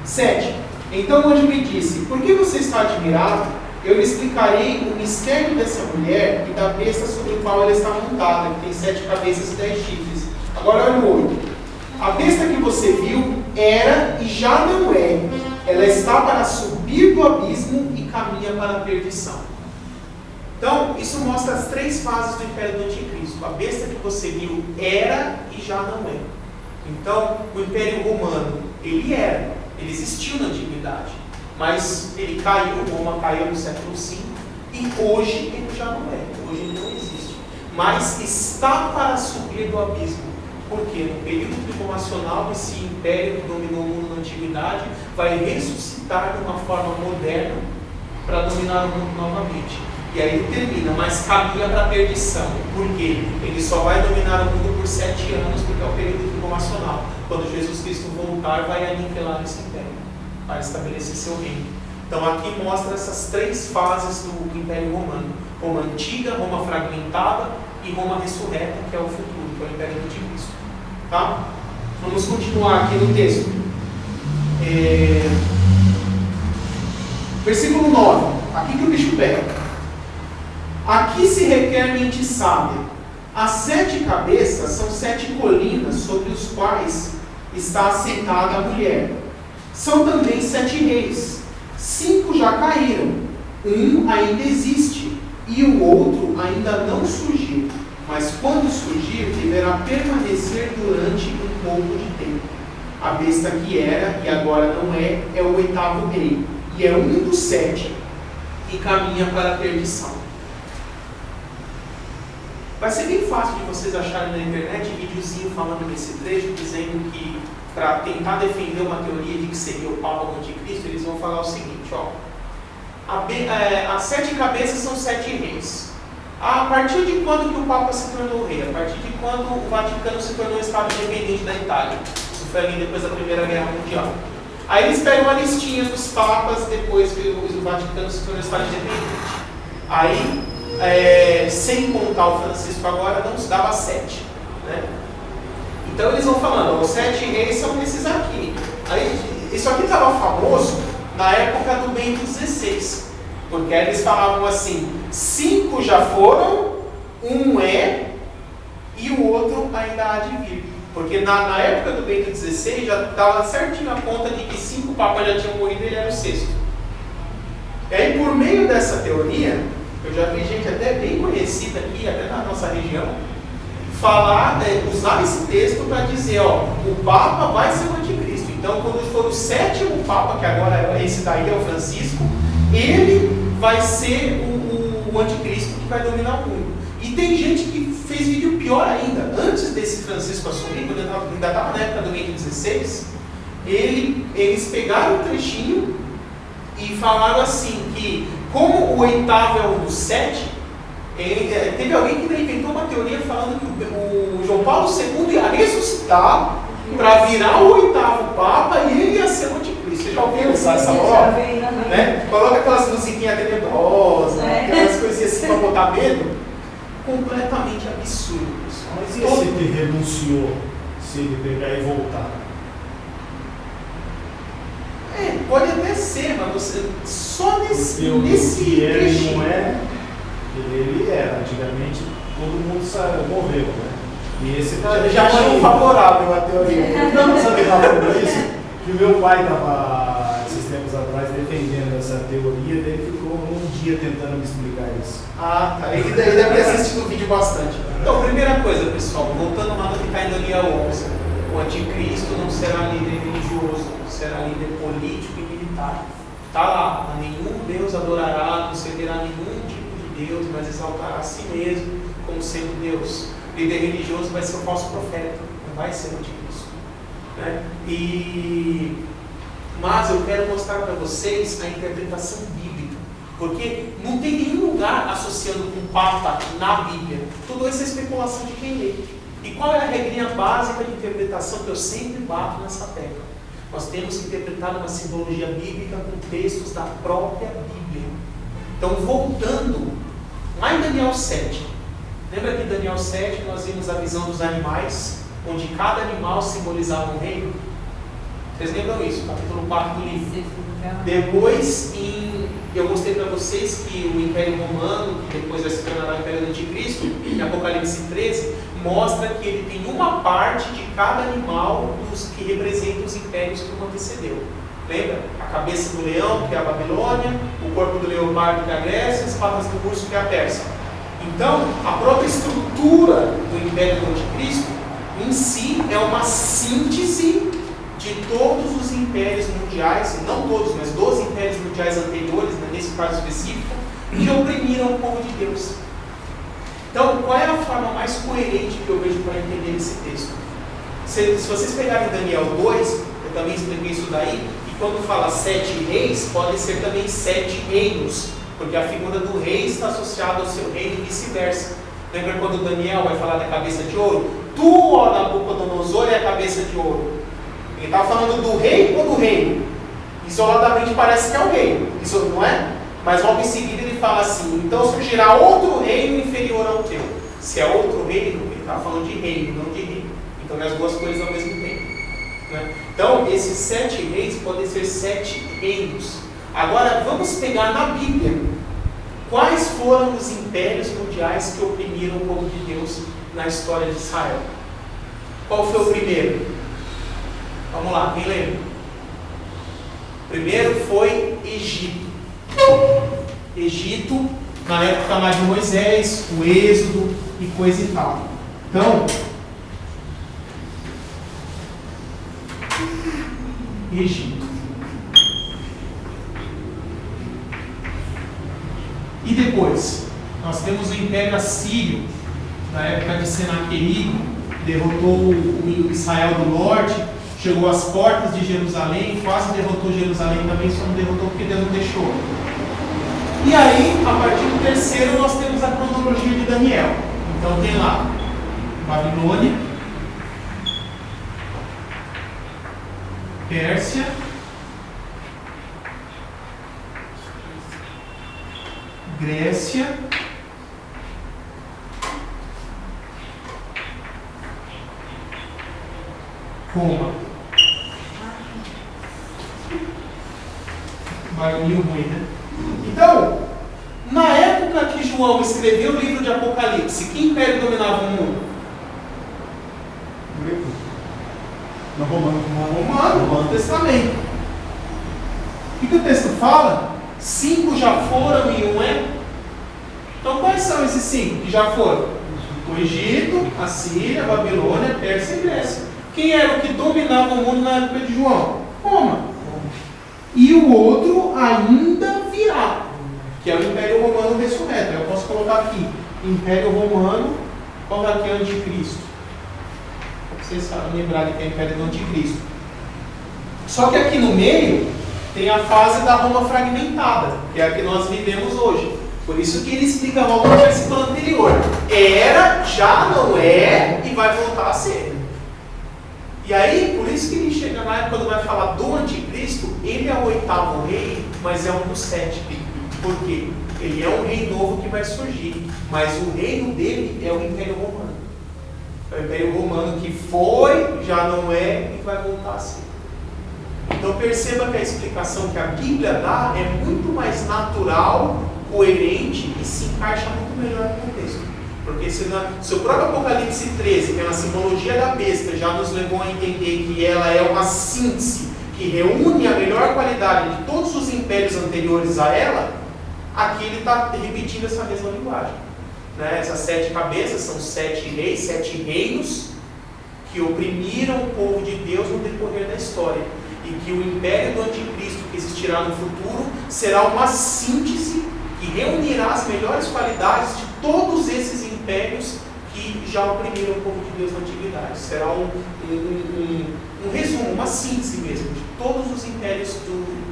7. Então o anjo me disse: por que você está admirado? Eu lhe explicarei o mistério dessa mulher e da besta sobre o qual ela está montada, que tem 7 cabeças e 10 chifres. Agora olha o 8. A besta que você viu era e já não é. Ela está para subir do abismo e caminha para a perdição. Então, isso mostra as 3 fases do império do anticristo. A besta que você viu era e já não é. Então, o império romano, ele existiu na antiguidade, mas ele caiu, Roma caiu no século V, e hoje ele já não é, hoje ele não existe. Mas está para subir do abismo. Porque no período tribulacional, esse império que dominou o mundo na antiguidade vai ressuscitar de uma forma moderna para dominar o mundo novamente. E aí ele termina, mas caminha para a perdição. Por quê? Ele só vai dominar o mundo por 7 anos, porque é o período tribulacional. Quando Jesus Cristo voltar, vai aniquilar esse império, vai estabelecer seu reino. Então aqui mostra essas 3 fases do Império Romano: Roma antiga, Roma fragmentada e Roma ressurreta, que é o futuro, que é o Império do Anticristo. Tá? Vamos continuar aqui no texto. Versículo 9. Aqui que o bicho pega. Aqui se requer mente sábia. As 7 cabeças são 7 colinas sobre os quais está assentada a mulher. São também 7 reis. 5 já caíram. Um ainda existe. E o outro ainda não surgiu. Mas quando surgir, deverá permanecer durante um pouco de tempo. A besta que era e agora não é o 8º rei. E é um dos 7 que caminha para a perdição. Vai ser bem fácil de vocês acharem na internet videozinho falando desse trecho, dizendo que, para tentar defender uma teoria de que seria o Papa do Anticristo, eles vão falar o seguinte: as 7 cabeças são 7 reis. A partir de quando que o Papa se tornou rei? A partir de quando o Vaticano se tornou Estado independente da Itália? Isso foi ali depois da Primeira Guerra Mundial. Aí eles pegam a listinha dos papas depois que o Vaticano se tornou Estado independente. Aí, sem contar o Francisco agora, não se dava 7. Né? Então eles vão falando, os 7 reis são esses aqui. Aí, isso aqui estava famoso na época do Bento XVI. Porque aí eles falavam assim, 5 já foram, 1 é, e o outro ainda há de vir. Porque na época do Bento XVI já estava certinho a conta de que 5 papas já tinham morrido e ele era o 6º. E aí, por meio dessa teoria, eu já vi gente até bem conhecida aqui, até na nossa região, falar, usar esse texto para dizer, ó, o Papa vai ser o anticristo. Então, quando for o 7º Papa, que agora esse daí é o Francisco, ele vai ser o anticristo que vai dominar o mundo. E tem gente que fez vídeo pior ainda. Antes desse Francisco assumir, quando ainda estava na época do Bento XVI, eles pegaram um trechinho e falaram assim, que como o 8º é o do 7, teve alguém que inventou uma teoria falando que o João Paulo II ia ressuscitar para virar o 8º Papa e ele ia ser o anticristo. Você já ouviu essa obra? Né? Coloca aquelas musiquinhas tenebrosas, aquelas coisinhas assim para botar medo. Completamente absurdo, pessoal. Mas e esse que renunciou, se ele pegar e voltar? Pode até ser, mas você só nesse que ele não trechinho. ele era. Antigamente todo mundo morreu, né? E esse já achou favorável a teoria. Não sabe por isso? Que o meu pai estava, esses tempos atrás, defendendo essa teoria, daí ficou um dia tentando me explicar isso. Ah, tá. Ele deve ter assistido o vídeo bastante. Então, primeira coisa, pessoal, voltando lá no que está em Daniel 11, o anticristo não será líder religioso, será líder político e militar. Está lá, nenhum Deus adorará, não servirá nenhum tipo de Deus, mas exaltará a si mesmo como sendo Deus. O líder religioso vai ser o falso profeta, não vai ser o anticristo. Né? Mas eu quero mostrar para vocês a interpretação bíblica, porque não tem nenhum lugar associando com Papa na Bíblia. Tudo isso é especulação de quem lê. E qual é a regrinha básica de interpretação que eu sempre bato nessa tecla? Nós temos que interpretar uma simbologia bíblica com textos da própria Bíblia. Então, voltando lá em Daniel 7, lembra que em Daniel 7 nós vimos a visão dos animais, onde cada animal simbolizava um reino? Vocês lembram isso? Capítulo 4 do livro. Depois, eu mostrei para vocês que o Império Romano, que depois vai se tornar o Império do Anticristo, em Apocalipse 13, mostra que ele tem uma parte de cada animal dos que representa os impérios que o antecedeu. Lembra? A cabeça do leão, que é a Babilônia, o corpo do leopardo, que é a Grécia, as patas do urso, que é a Pérsia. Então, a própria estrutura do Império do Anticristo, em si, é uma síntese de todos os impérios mundiais, não todos, mas dos impérios mundiais anteriores, nesse caso específico, que oprimiram o povo de Deus. Então, qual é a forma mais coerente que eu vejo para entender esse texto? Se vocês pegarem Daniel 2, eu também expliquei isso daí, e quando fala 7 reis, podem ser também 7 reinos, porque a figura do rei está associada ao seu reino e vice-versa. Lembra quando Daniel vai falar da cabeça de ouro? Tu, ó Nabucodonosor, é a cabeça de ouro. Ele está falando do rei ou do reino? Isoladamente parece que é o rei, isso não é? Mas logo em seguida ele fala assim, então surgirá outro reino inferior ao teu. Se é outro reino, ele está falando de reino, não de reino. Então é as duas coisas ao mesmo tempo. Né? Então esses 7 reis podem ser 7 reinos. Agora vamos pegar na Bíblia quais foram os impérios mundiais que oprimiram o povo de Deus na história de Israel. Qual foi o primeiro? Vamos lá, quem lembra? O primeiro foi Egito. Egito, na época lá de Moisés, o Êxodo e coisa e tal. Então, Egito. E depois, nós temos o Império Assírio, na época de Senaqueribe, derrotou o Israel do Norte, chegou às portas de Jerusalém, quase derrotou Jerusalém também, só não derrotou porque Deus não deixou. E aí, a partir do terceiro, nós temos a cronologia de Daniel. Então tem lá Babilônia, Pérsia, Grécia, Roma. Barulhinho ruim, né? Então, na época que João escreveu o livro de Apocalipse, que império dominava o mundo? No Romano. Romano, Novo Testamento. O que o texto fala? 5 já foram e 1 é? Então quais são esses 5 que já foram? O Egito, a Síria, a Babilônia, a Pérsia e a Grécia. Quem era o que dominava o mundo na época de João? Roma. E o outro ainda virá, que é o Império Romano ressurreto. Eu posso colocar aqui, Império Romano, colocar aqui Anticristo. Vocês sabem lembrar que tem o Império do Anticristo. Só que aqui no meio tem a fase da Roma fragmentada, que é a que nós vivemos hoje. Por isso que ele explica logo no versículo anterior. Era, já não é e vai voltar a ser. E aí, por isso que ele chega na época quando vai falar do Anticristo, ele é o 8º rei, mas é um dos 7. Por quê? Ele é um rei novo que vai surgir, mas o reino dele é o Império Romano. É o Império Romano que foi, já não é e vai voltar a ser. Então perceba que a explicação que a Bíblia dá é muito mais natural, coerente e se encaixa muito melhor no contexto. Porque se o próprio Apocalipse 13, que é uma simbologia da besta, já nos levou a entender que ela é uma síntese que reúne a melhor qualidade de todos os impérios anteriores a ela, aqui ele está repetindo essa mesma linguagem. Né? Essas 7 cabeças são 7 reis, 7 reinos que oprimiram o povo de Deus no decorrer da história. E que o império do Anticristo que existirá no futuro será uma síntese que reunirá as melhores qualidades de todos esses impérios que já oprimiram o povo de Deus na antiguidade. Será um resumo, uma síntese mesmo de todos os impérios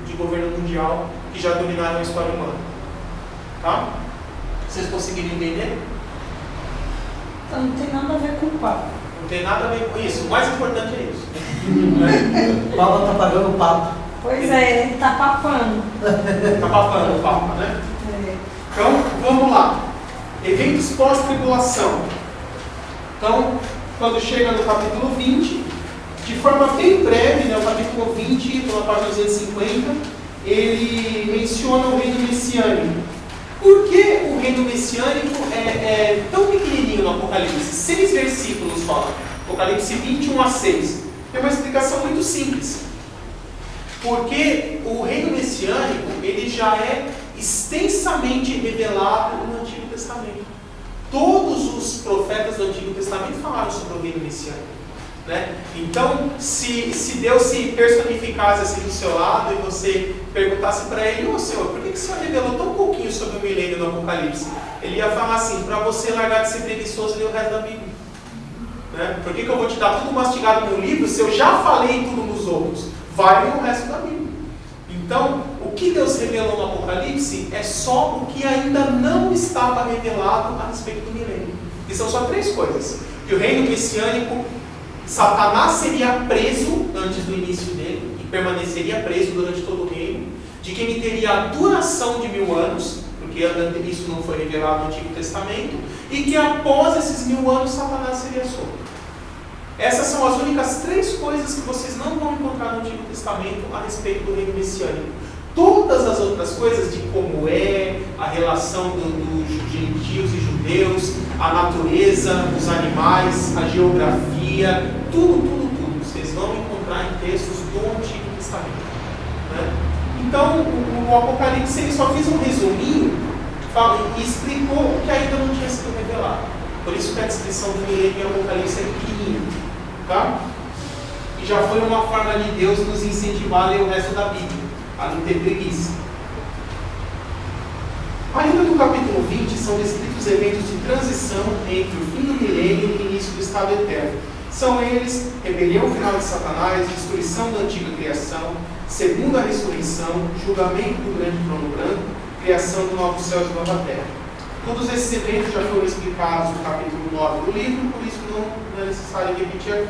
de governo mundial que já dominaram a história humana. Tá? Vocês conseguiram entender? Então não tem nada a ver com o Papa. Não tem nada a ver com isso. O mais importante é isso. O Papa está pagando o papo. Pois é, ele está papando. Está papando o Papa, né? É. Então, vamos lá. Eventos pós-tribulação. Então, quando chega no capítulo 20, de forma bem breve, né, o capítulo 20, pela página 250, ele menciona o reino messiânico. Por que o reino messiânico é tão pequenininho no Apocalipse? 6 versículos falam. Apocalipse 21 a 6. Tem uma explicação muito simples. Porque o reino messiânico, ele já é extensamente revelado no Antigo Testamento. Todos os profetas do Antigo Testamento falaram sobre o reino messiânico. Né? Então, se Deus se personificasse assim do seu lado e você perguntasse para ele: ô Senhor, por que o Senhor revelou tão pouquinho sobre o milênio no Apocalipse? Ele ia falar assim: para você largar de ser preguiçoso e ler o resto da Bíblia. Né? Por que eu vou te dar tudo mastigado no livro se eu já falei tudo nos outros? Vai ler o resto da Bíblia. Então, o que Deus revelou no Apocalipse é só o que ainda não estava revelado a respeito do milênio. E são só 3 coisas. Que o reino messiânico, Satanás seria preso antes do início dele e permaneceria preso durante todo o reino. De que ele teria a duração de 1000 anos, porque isso não foi revelado no Antigo Testamento. E que após esses 1000 anos, Satanás seria solto. Essas são as únicas 3 coisas que vocês não vão encontrar no Antigo Testamento a respeito do reino messiânico. Todas as outras coisas de como é, a relação dos gentios e judeus, a natureza, os animais, a geografia, tudo, vocês vão encontrar em textos do Antigo Testamento. Né? Então, o Apocalipse ele só fez um resuminho e explicou o que ainda não tinha sido revelado. Por isso que a descrição do milênio em Apocalipse é pequenininha. Tá? E já foi uma forma de Deus nos incentivar a ler o resto da Bíblia, a não ter preguiça. Ainda no capítulo 20 são descritos eventos de transição entre o fim do milênio e o início do estado eterno. São eles: rebelião final de Satanás, destruição da antiga criação, segunda ressurreição, julgamento do grande trono branco, criação do novo céu e nova terra. Todos esses eventos já foram explicados no capítulo 9 do livro, por isso não é necessário repetir aqui.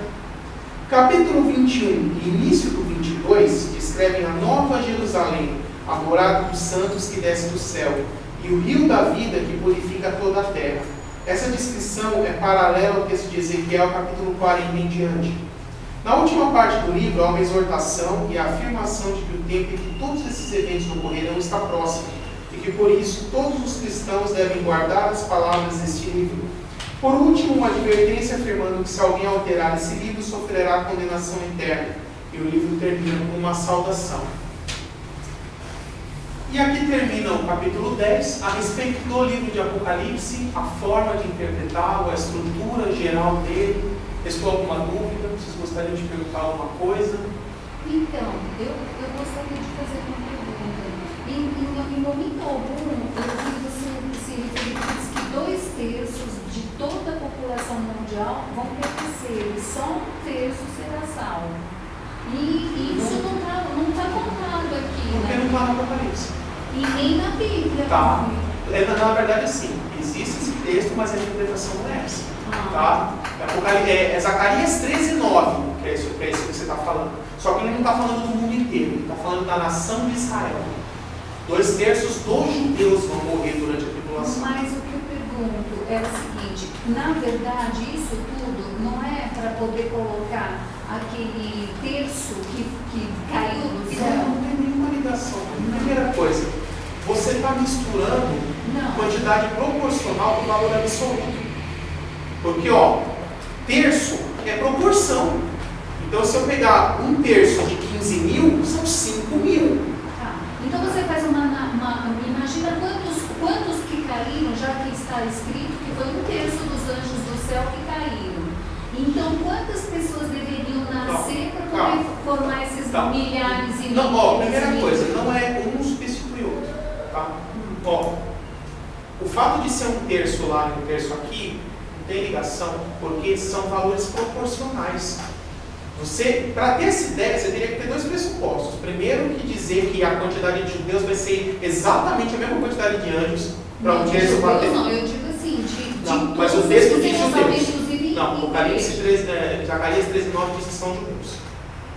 Capítulo 21 e início do 22 descrevem a nova Jerusalém, a morada dos santos que desce do céu, e o rio da vida que purifica toda a terra. Essa descrição é paralela ao texto de Ezequiel, capítulo 40 em diante. Na última parte do livro, há uma exortação e a afirmação de que o tempo em que todos esses eventos ocorrerão está próximo, e que por isso todos os cristãos devem guardar as palavras deste livro. Por último, uma advertência afirmando que se alguém alterar esse livro, sofrerá condenação eterna. E o livro termina com uma saudação. E aqui termina o capítulo 10, a respeito do livro de Apocalipse, a forma de interpretá-lo, a estrutura geral dele. Restou alguma dúvida? Vocês gostariam de perguntar alguma coisa? Então, eu gostaria de fazer uma pergunta. Em momento algum, eu vi você se referir que 2/3 de toda a população mundial vão perecer, e só 1/3 será salvo. E isso não está contado aqui, Porque né? não está no Apocalipse. E nem na Bíblia. Tá. Na verdade, sim. Existe esse texto, mas a interpretação não é essa. Tá? É Zacarias 13:9, que é isso que você está falando. Só que ele não está falando do mundo inteiro, ele está falando da nação de Israel. 2/3 dos judeus vão morrer durante a tribulação. Mas o que eu pergunto é o seguinte: na verdade, isso tudo não é para poder colocar aquele terço que caiu do Então céu? não tem nenhuma ligação. Primeira coisa, você está misturando quantidade proporcional do valor absoluto. Porque, terço é proporção. Então, se eu pegar 1/3 de 15 mil, são 5 mil. Tá. Então você faz imagina quantos que caíram, já que está escrito que foi 1/3 dos anjos do céu que caíram. Então, quantas pessoas deveriam nascer para poder formar esses milhares e milhares? Não, primeira coisa, não é um substitui o outro. Tá? O fato de ser 1/3 lá e 1/3 aqui tem ligação, porque são valores proporcionais. Para ter essa ideia, você teria que ter 2 pressupostos. Primeiro, que dizer que a quantidade de judeus vai ser exatamente a mesma quantidade de anjos para um terço bater. Não, eu digo assim, de Não, mas o texto diz judeus. inclusive Não, Apocalipse 13, Zacarias 13:9 diz que são judeus.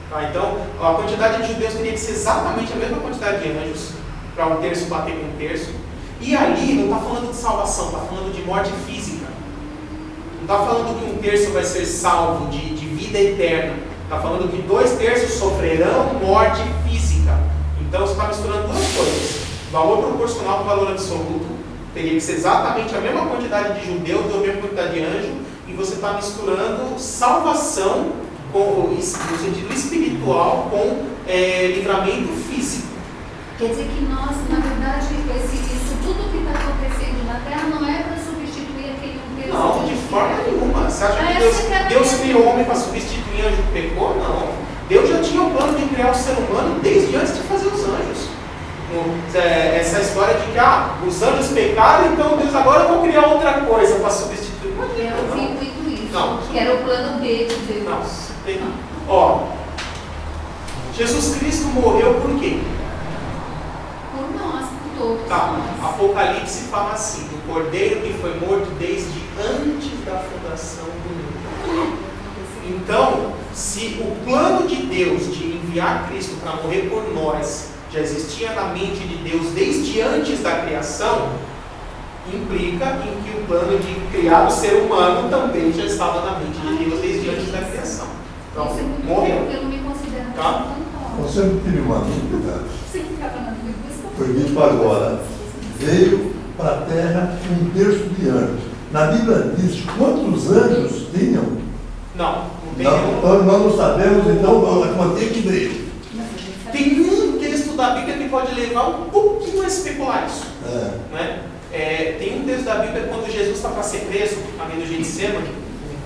Tá, então, a quantidade de judeus teria que ser exatamente a mesma quantidade de anjos para um terço bater com um terço. E ali não está falando de salvação, está falando de morte física. Não está falando que 1/3 vai ser salvo de vida eterna. Está falando que 2/3 sofrerão morte física. Então você está misturando 2 coisas. Valor proporcional com valor absoluto. Teria que ser exatamente a mesma quantidade de judeus ou a mesma quantidade de anjo. E você está misturando salvação no sentido espiritual com livramento físico. Quer dizer que nós, na verdade, isso tudo que está acontecendo na Terra não é para substituir aquele 1/3. Não, de forma nenhuma. Você acha que Deus criou o homem para substituir anjo que pecou? Não. Deus já tinha o plano de criar o ser humano desde antes de fazer os anjos. Essa história de que os anjos pecaram, então Deus agora vai criar outra coisa para substituir. Eu vi muito isso. Não. Que era o plano B de Deus. Não. Jesus Cristo morreu por quê? Por nós, por todos. Tá. Nós. Apocalipse fala assim: do cordeiro que foi morto desde antes da fundação do mundo. Então, se o plano de Deus de enviar Cristo para morrer por nós já existia na mente de Deus desde antes da criação, implica em que o plano de criar o ser humano também já estava na mente de Deus desde antes da criação. Então, isso é muito morreu. porque eu não me considero Tá. Você não teve uma dúvida? Sim, estava na dúvida. Foi dito agora. Veio para a terra 1/3 de anjos. Na Bíblia diz quantos anjos tinham? Não tem Não, nenhum. então nós não sabemos, então, a quantia que veio. Tem um texto da Bíblia que pode levar um pouquinho a especular isso. Né? Tem um texto da Bíblia quando Jesus está para ser preso, ali no Getsemane,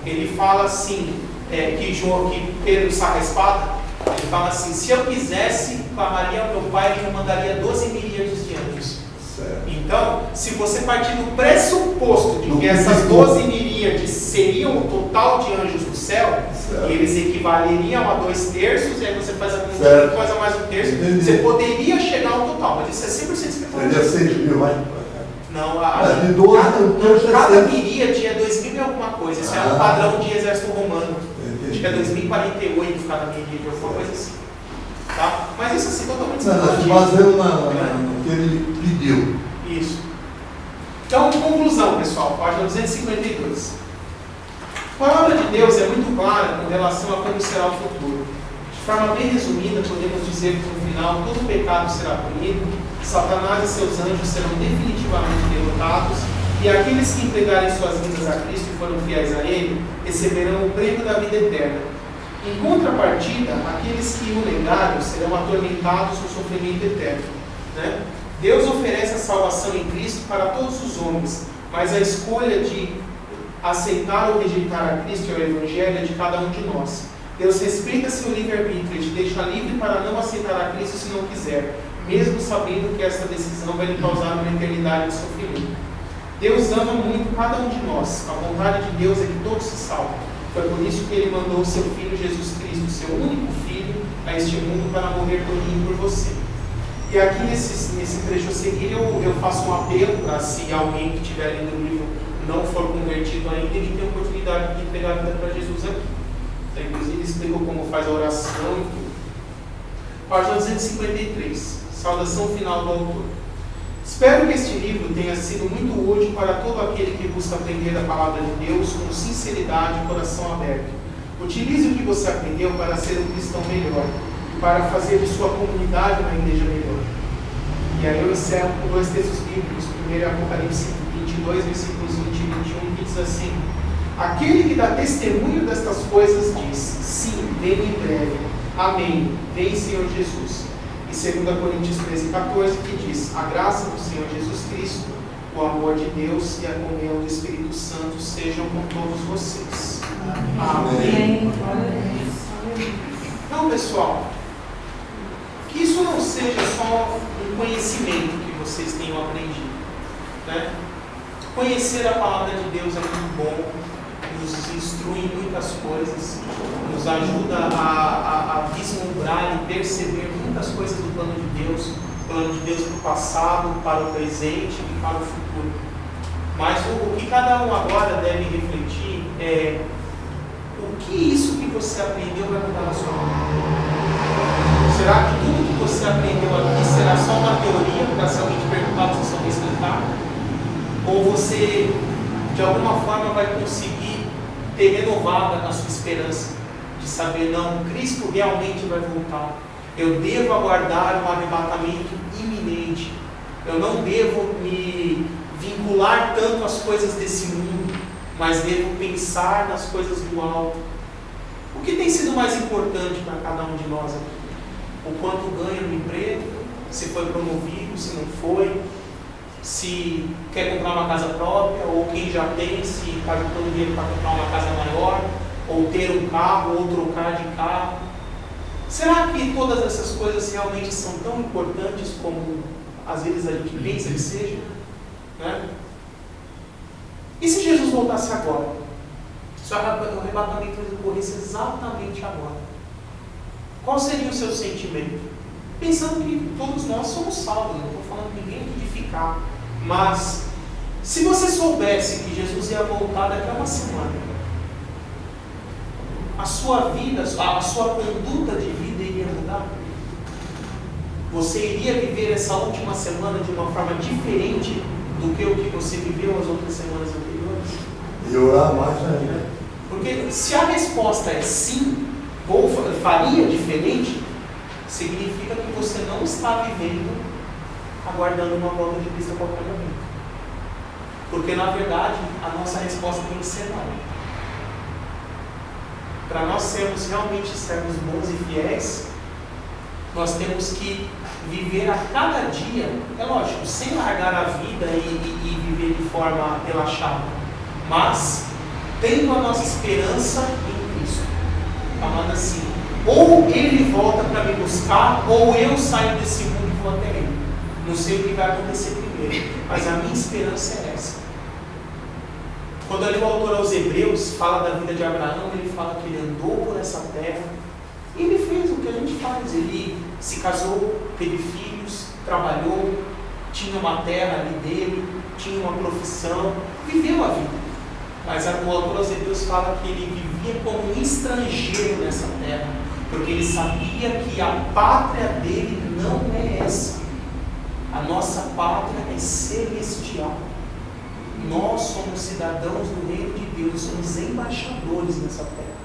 ele fala assim, que Pedro saca a espada, ele fala assim: se eu quisesse, clamaria ao meu Pai, ele me mandaria 12 miríades de anjos. Certo. Então, se você partir do pressuposto de que essas 12 miríades seriam o total de anjos do céu, Certo. e eles equivaleriam a 2/3, e aí você faz a conta, Certo. faz a mais 1/3, Entendi. você poderia chegar ao total, mas isso é 100% especulativo. Seria 6 mil, vai. Não, De 12 cada miríade é 2.000 e alguma coisa. Isso é um padrão de exército romano. Acho que é 2048 cada miríade, alguma coisa assim. Tá? Mas isso assim, totalmente Não, nós especulativo. baseamos no que ele pediu. Isso. Então, conclusão, pessoal, página 252. A palavra de Deus é muito clara com relação a como será o futuro. De forma bem resumida, podemos dizer que no final todo pecado será punido, Satanás e seus anjos serão definitivamente derrotados, e aqueles que entregarem suas vidas a Cristo e foram fiéis a Ele, receberão o prêmio da vida eterna. Em contrapartida, aqueles que o negarem serão atormentados no sofrimento eterno. Né? Deus oferece a salvação em Cristo para todos os homens, mas a escolha de aceitar ou rejeitar a Cristo e o Evangelho é de cada um de nós. Deus respeita seu livre-arbítrio e te deixa livre para não aceitar a Cristo se não quiser, mesmo sabendo que esta decisão vai lhe causar uma eternidade de sofrimento. Deus ama muito cada um de nós. A vontade de Deus é que todos se salvem. Foi por isso que Ele mandou o seu Filho Jesus Cristo, seu único Filho, a este mundo para morrer por mim e por você. E aqui nesse trecho a seguir eu faço um apelo para, se alguém que estiver lendo o livro não for convertido ainda, ele tem a oportunidade de entregar a vida para Jesus aqui. Então, inclusive explicou como faz a oração e tudo. Página 253. Saudação final do autor. Espero que este livro tenha sido muito útil para todo aquele que busca aprender a palavra de Deus com sinceridade e coração aberto. Utilize o que você aprendeu para ser um cristão melhor e para fazer de sua comunidade uma igreja melhor. E aí eu encerro com dois textos bíblicos. Primeiro é Apocalipse 22, versículos 20 e 21, que diz assim: aquele que dá testemunho destas coisas diz: sim, venho em breve. Amém. Vem, Senhor Jesus. E 2 Coríntios 13, 14, que diz: a graça do Senhor Jesus Cristo, o amor de Deus e a comunhão do Espírito Santo sejam com todos vocês. Amém. Então, pessoal, que isso não seja só um conhecimento que vocês tenham aprendido, né? Conhecer a palavra de Deus é muito bom, nos instrui em muitas coisas, nos ajuda a vislumbrar e perceber muitas coisas do plano de Deus para o passado, para o presente e para o futuro. Mas o que cada um agora deve refletir é: o que isso que você aprendeu vai mudar na sua vida? Será que tudo que você aprendeu aqui será só uma teoria, para se alguém te perguntar, você só vai explicar? Ou você, de alguma forma, vai conseguir ter renovada a sua esperança de saber, não, Cristo realmente vai voltar. Eu devo aguardar um arrebatamento iminente. Eu não devo me vincular tanto às coisas desse mundo, mas devo pensar nas coisas do alto. O que tem sido mais importante para cada um de nós aqui? O quanto ganha no emprego, se foi promovido, se não foi, se quer comprar uma casa própria, ou quem já tem, se está juntando dinheiro para comprar uma casa maior, ou ter um carro, ou trocar de carro. Será que todas essas coisas realmente são tão importantes como às vezes a gente pensa que seja? Né? E se Jesus voltasse agora? Se o arrebatamento ocorresse exatamente agora? Qual seria o seu sentimento? Pensando que todos nós somos salvos, não estou falando ninguém aqui de ficar. Mas, se você soubesse que Jesus ia voltar daqui a uma semana, a sua vida, a sua conduta de vida iria mudar? Você iria viver essa última semana de uma forma diferente do que o que você viveu as outras semanas anteriores? E orar mais ainda. Porque se a resposta é sim, ou faria diferente, significa que você não está vivendo aguardando uma volta de Cristo a qualquer momento. Porque, na verdade, a nossa resposta tem que ser não. Para nós sermos realmente servos bons e fiéis, nós temos que viver a cada dia, é lógico, sem largar a vida e viver de forma relaxada, mas tendo a nossa esperança em Cristo, falando assim: ou Ele volta para me buscar, ou eu saio desse mundo e vou até Ele. Não sei o que vai acontecer primeiro, mas a minha esperança é essa. Quando ali o autor aos Hebreus fala da vida de Abraão, ele fala que ele andou por essa terra e ele fez o que a gente faz. Ele se casou, teve filhos, trabalhou, tinha uma terra ali dele, tinha uma profissão, viveu a vida. Mas o autor aos Hebreus fala que ele vivia como um estrangeiro nessa terra, porque ele sabia que a pátria dele não é essa. A nossa pátria é celestial. Nós somos cidadãos do reino de Deus, somos embaixadores nessa terra.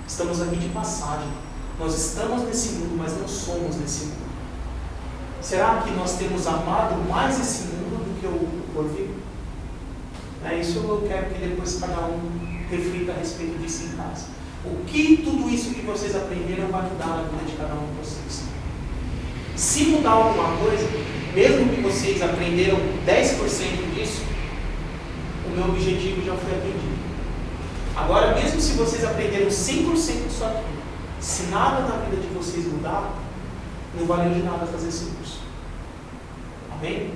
Estamos aqui de passagem. Nós estamos nesse mundo, mas não somos nesse mundo. Será que nós temos amado mais esse mundo do que o porvir? Isso eu quero que depois cada um reflita a respeito disso em casa. O que tudo isso que vocês aprenderam vai mudar na vida de cada um de vocês? Se mudar alguma coisa, mesmo que vocês aprenderam 10% disso, o meu objetivo já foi atendido. Agora, mesmo se vocês aprenderam 100% disso aqui, se nada na vida de vocês mudar, não valeu de nada fazer esse curso. Amém?